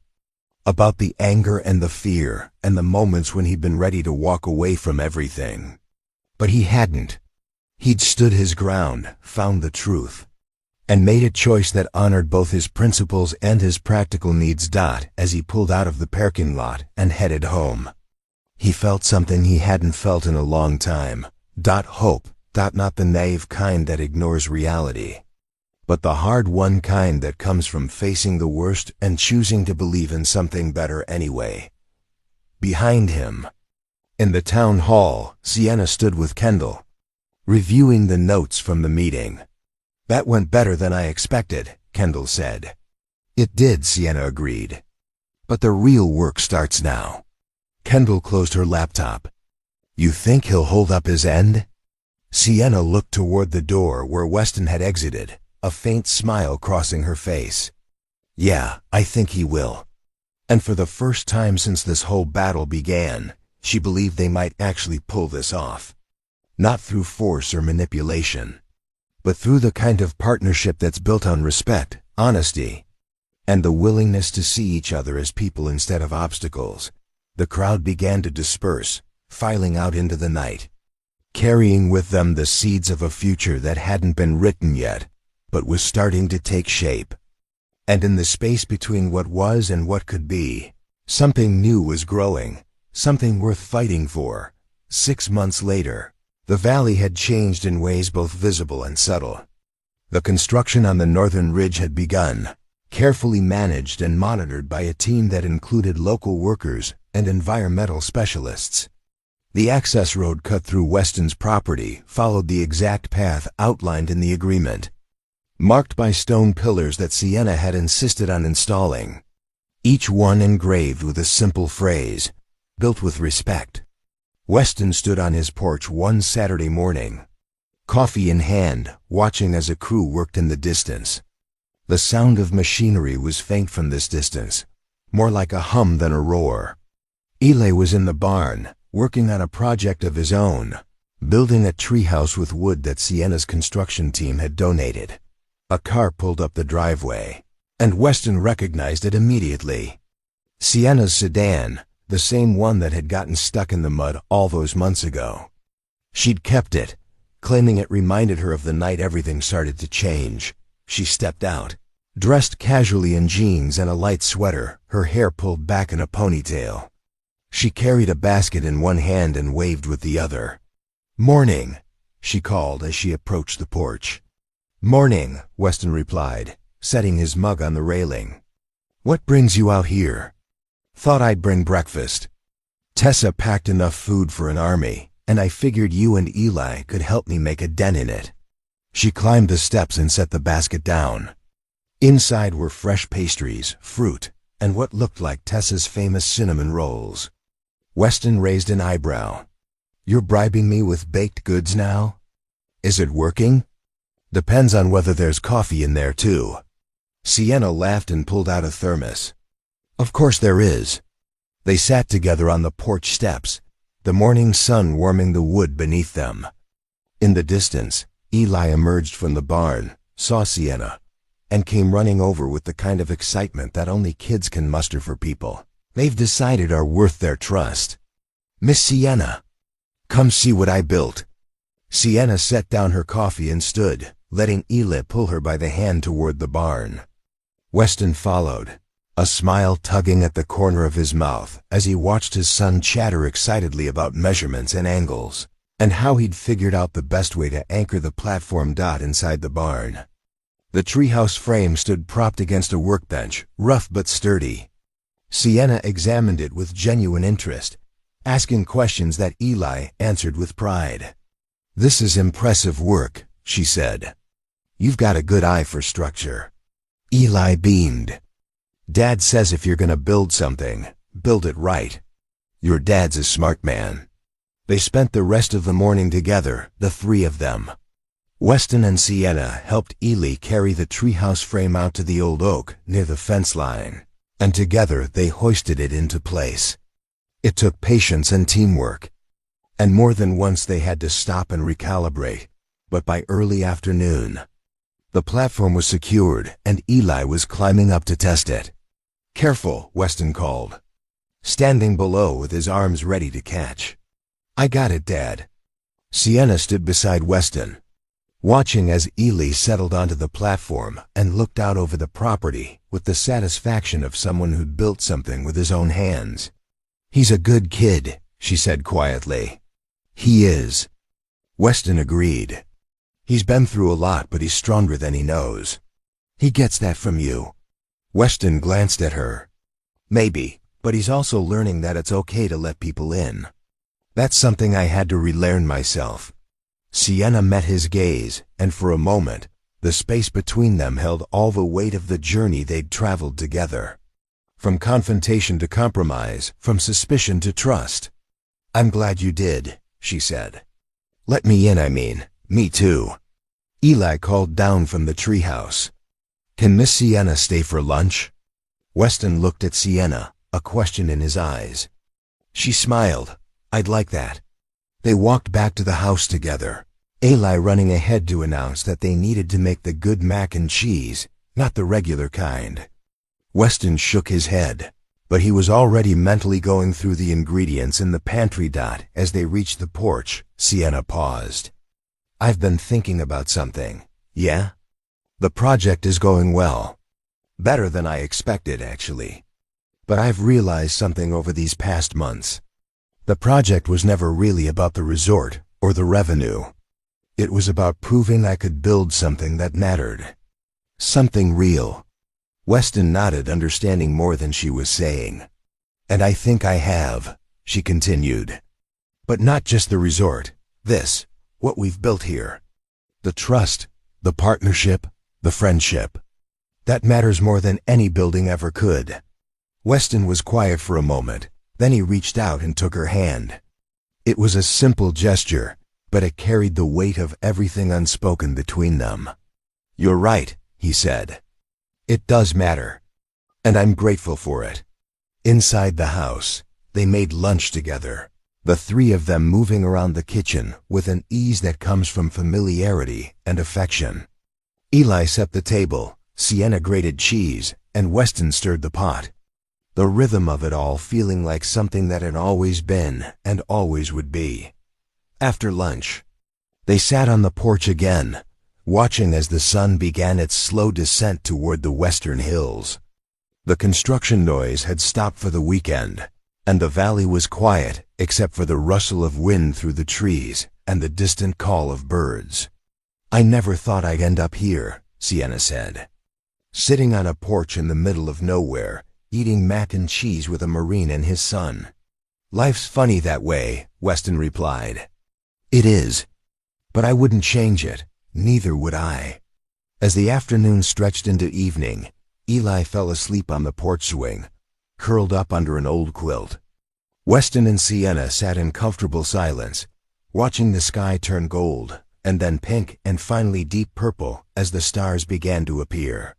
about the anger and the fear and the moments when he'd been ready to walk away from everything. But he hadn't. He'd stood his ground, found the truth, and made a choice that honored both his principles and his practical needs. As he pulled out of the parking lot and headed home, he felt something he hadn't felt in a long time. Hope. Not the naive kind that ignores reality, but the hard-won kind that comes from facing the worst and choosing to believe in something better anyway. Behind him, in the town hall, Sienna stood with Kendall, reviewing the notes from the meeting. "That went better than I expected," Kendall said. "It did," Sienna agreed. "But the real work starts now." Kendall closed her laptop. "You think he'll hold up his end?" Sienna looked toward the door where Weston had exited, a faint smile crossing her face. "Yeah, I think he will." And for the first time since this whole battle began, she believed they might actually pull this off. Not through force or manipulation, but through the kind of partnership that's built on respect, honesty, and the willingness to see each other as people instead of obstacles. The crowd began to disperse, filing out into the night, carrying with them the seeds of a future that hadn't been written yet, but was starting to take shape. And in the space between what was and what could be, something new was growing, something worth fighting for. 6 months later, the valley had changed in ways both visible and subtle. The construction on the northern ridge had begun, carefully managed and monitored by a team that included local workers and environmental specialists. The access road cut through Weston's property followed the exact path outlined in the agreement, marked by stone pillars that Sienna had insisted on installing, each one engraved with a simple phrase, "Built with respect." Weston stood on his porch one Saturday morning, coffee in hand, watching as a crew worked in the distance. The sound of machinery was faint from this distance, more like a hum than a roar. Eli was in the barn, working on a project of his own, building a treehouse with wood that Sienna's construction team had donated. A car pulled up the driveway, and Weston recognized it immediately. Sienna's sedan, the same one that had gotten stuck in the mud all those months ago. She'd kept it, claiming it reminded her of the night everything started to change. She stepped out, dressed casually in jeans and a light sweater, her hair pulled back in a ponytail. She carried a basket in one hand and waved with the other. "Morning," she called as she approached the porch. "Morning," Weston replied, setting his mug on the railing. "What brings you out here?" "Thought I'd bring breakfast. Tessa packed enough food for an army, and I figured you and Eli could help me make a dent in it." She climbed the steps and set the basket down. Inside were fresh pastries, fruit, and what looked like Tessa's famous cinnamon rolls. Weston raised an eyebrow. "You're bribing me with baked goods now? Is it working?" "Depends on whether there's coffee in there, too." Sienna laughed and pulled out a thermos. "Of course there is." They sat together on the porch steps, the morning sun warming the wood beneath them. In the distance, Eli emerged from the barn, saw Sienna, and came running over with the kind of excitement that only kids can muster for people they've decided are worth their trust. "Miss Sienna, come see what I built." Sienna set down her coffee and stood, letting Eli pull her by the hand toward the barn. Weston followed, a smile tugging at the corner of his mouth as he watched his son chatter excitedly about measurements and angles, and how he'd figured out the best way to anchor the platform dot inside the barn. The treehouse frame stood propped against a workbench, rough but sturdy. Sienna examined it with genuine interest, asking questions that Eli answered with pride. "This is impressive work," she said. "You've got a good eye for structure." Eli beamed. "Dad says if you're gonna build something, build it right. Your dad's a smart man." They spent the rest of the morning together, the three of them. Weston and Sienna helped Eli carry the treehouse frame out to the old oak near the fence line, and together they hoisted it into place. It took patience and teamwork, and more than once they had to stop and recalibrate, but by early afternoon, the platform was secured and Eli was climbing up to test it. "Careful," Weston called, standing below with his arms ready to catch. "I got it, Dad." Sienna stood beside Weston, watching as Eli settled onto the platform and looked out over the property with the satisfaction of someone who'd built something with his own hands. "He's a good kid," she said quietly. "He is." Weston agreed. "He's been through a lot, but he's stronger than he knows. He gets that from you." Weston glanced at her. "Maybe, but he's also learning that it's okay to let people in. That's something I had to relearn myself." Sienna met his gaze, and for a moment, the space between them held all the weight of the journey they'd traveled together. From confrontation to compromise, from suspicion to trust. "I'm glad you did," she said. "Let me in, I mean. Me too." Eli called down from the treehouse. "Can Miss Sienna stay for lunch?" Weston looked at Sienna, a question in his eyes. She smiled. "I'd like that." They walked back to the house together, Eli running ahead to announce that they needed to make the good mac and cheese, not the regular kind. Weston shook his head, but he was already mentally going through the ingredients in the pantry dot. As they reached the porch, Sienna paused. "I've been thinking about something." "Yeah?" "The project is going well. Better than I expected, actually. But I've realized something over these past months. The project was never really about the resort or the revenue. It was about proving I could build something that mattered. Something real." Weston nodded, understanding more than she was saying. "And I think I have," she continued. "But not just the resort. This, what we've built here. The trust, the partnership, the friendship. That matters more than any building ever could." Weston was quiet for a moment, then he reached out and took her hand. It was a simple gesture, but it carried the weight of everything unspoken between them. "You're right," he said. "It does matter. And I'm grateful for it." Inside the house, they made lunch together, the three of them moving around the kitchen with an ease that comes from familiarity and affection. Eli set the table, Sienna grated cheese, and Weston stirred the pot. The rhythm of it all feeling like something that had always been and always would be. After lunch, they sat on the porch again, watching as the sun began its slow descent toward the western hills. The construction noise had stopped for the weekend, and the valley was quiet except for the rustle of wind through the trees and the distant call of birds. I never thought I'd end up here, Sienna said. Sitting on a porch in the middle of nowhere, eating mac and cheese with a Marine and his son. Life's funny that way, Weston replied. It is. But I wouldn't change it, neither would I. As the afternoon stretched into evening, Eli fell asleep on the porch swing, curled up under an old quilt. Weston and Sienna sat in comfortable silence, watching the sky turn gold, and then pink and finally deep purple as the stars began to appear.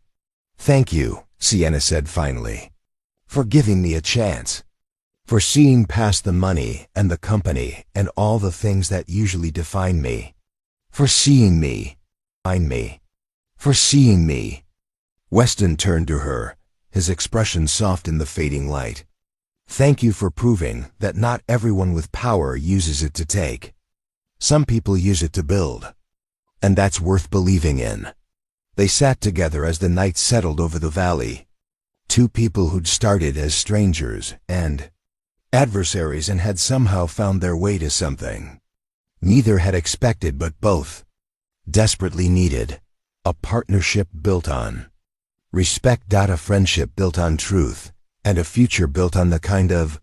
Thank you, Sienna said finally, for giving me a chance. For seeing past the money and the company and all the things that usually define me. For seeing me. For seeing me. Weston turned to her, his expression soft in the fading light. Thank you for proving that not everyone with power uses it to take. Some people use it to build. And that's worth believing in. They sat together as the night settled over the valley. Two people who'd started as strangers and adversaries and had somehow found their way to something. Neither had expected, but both desperately needed. A partnership built on respect, a friendship built on truth, and a future built on the kind of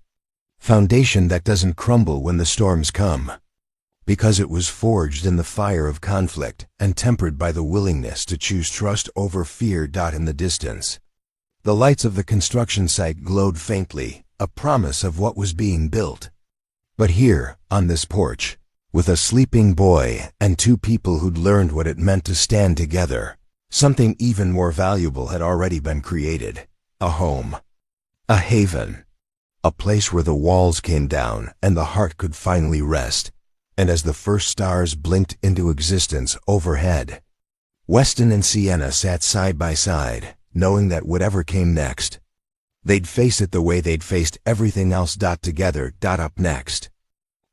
foundation that doesn't crumble when the storms come. Because it was forged in the fire of conflict and tempered by the willingness to choose trust over fear. In the distance, the lights of the construction site glowed faintly, a promise of what was being built. But here, on this porch, with a sleeping boy and two people who'd learned what it meant to stand together, something even more valuable had already been created. A home. A haven. A place where the walls came down and the heart could finally rest. And as the first stars blinked into existence overhead, Weston and Sienna sat side by side, knowing that whatever came next, they'd face it the way they'd faced everything else. Together. Up next,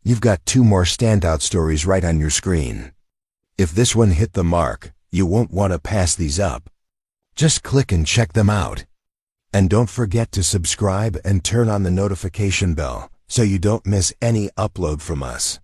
you've got two more standout stories right on your screen. If this one hit the mark, you won't want to pass these up. Just click and check them out. And don't forget to subscribe and turn on the notification bell so you don't miss any upload from us.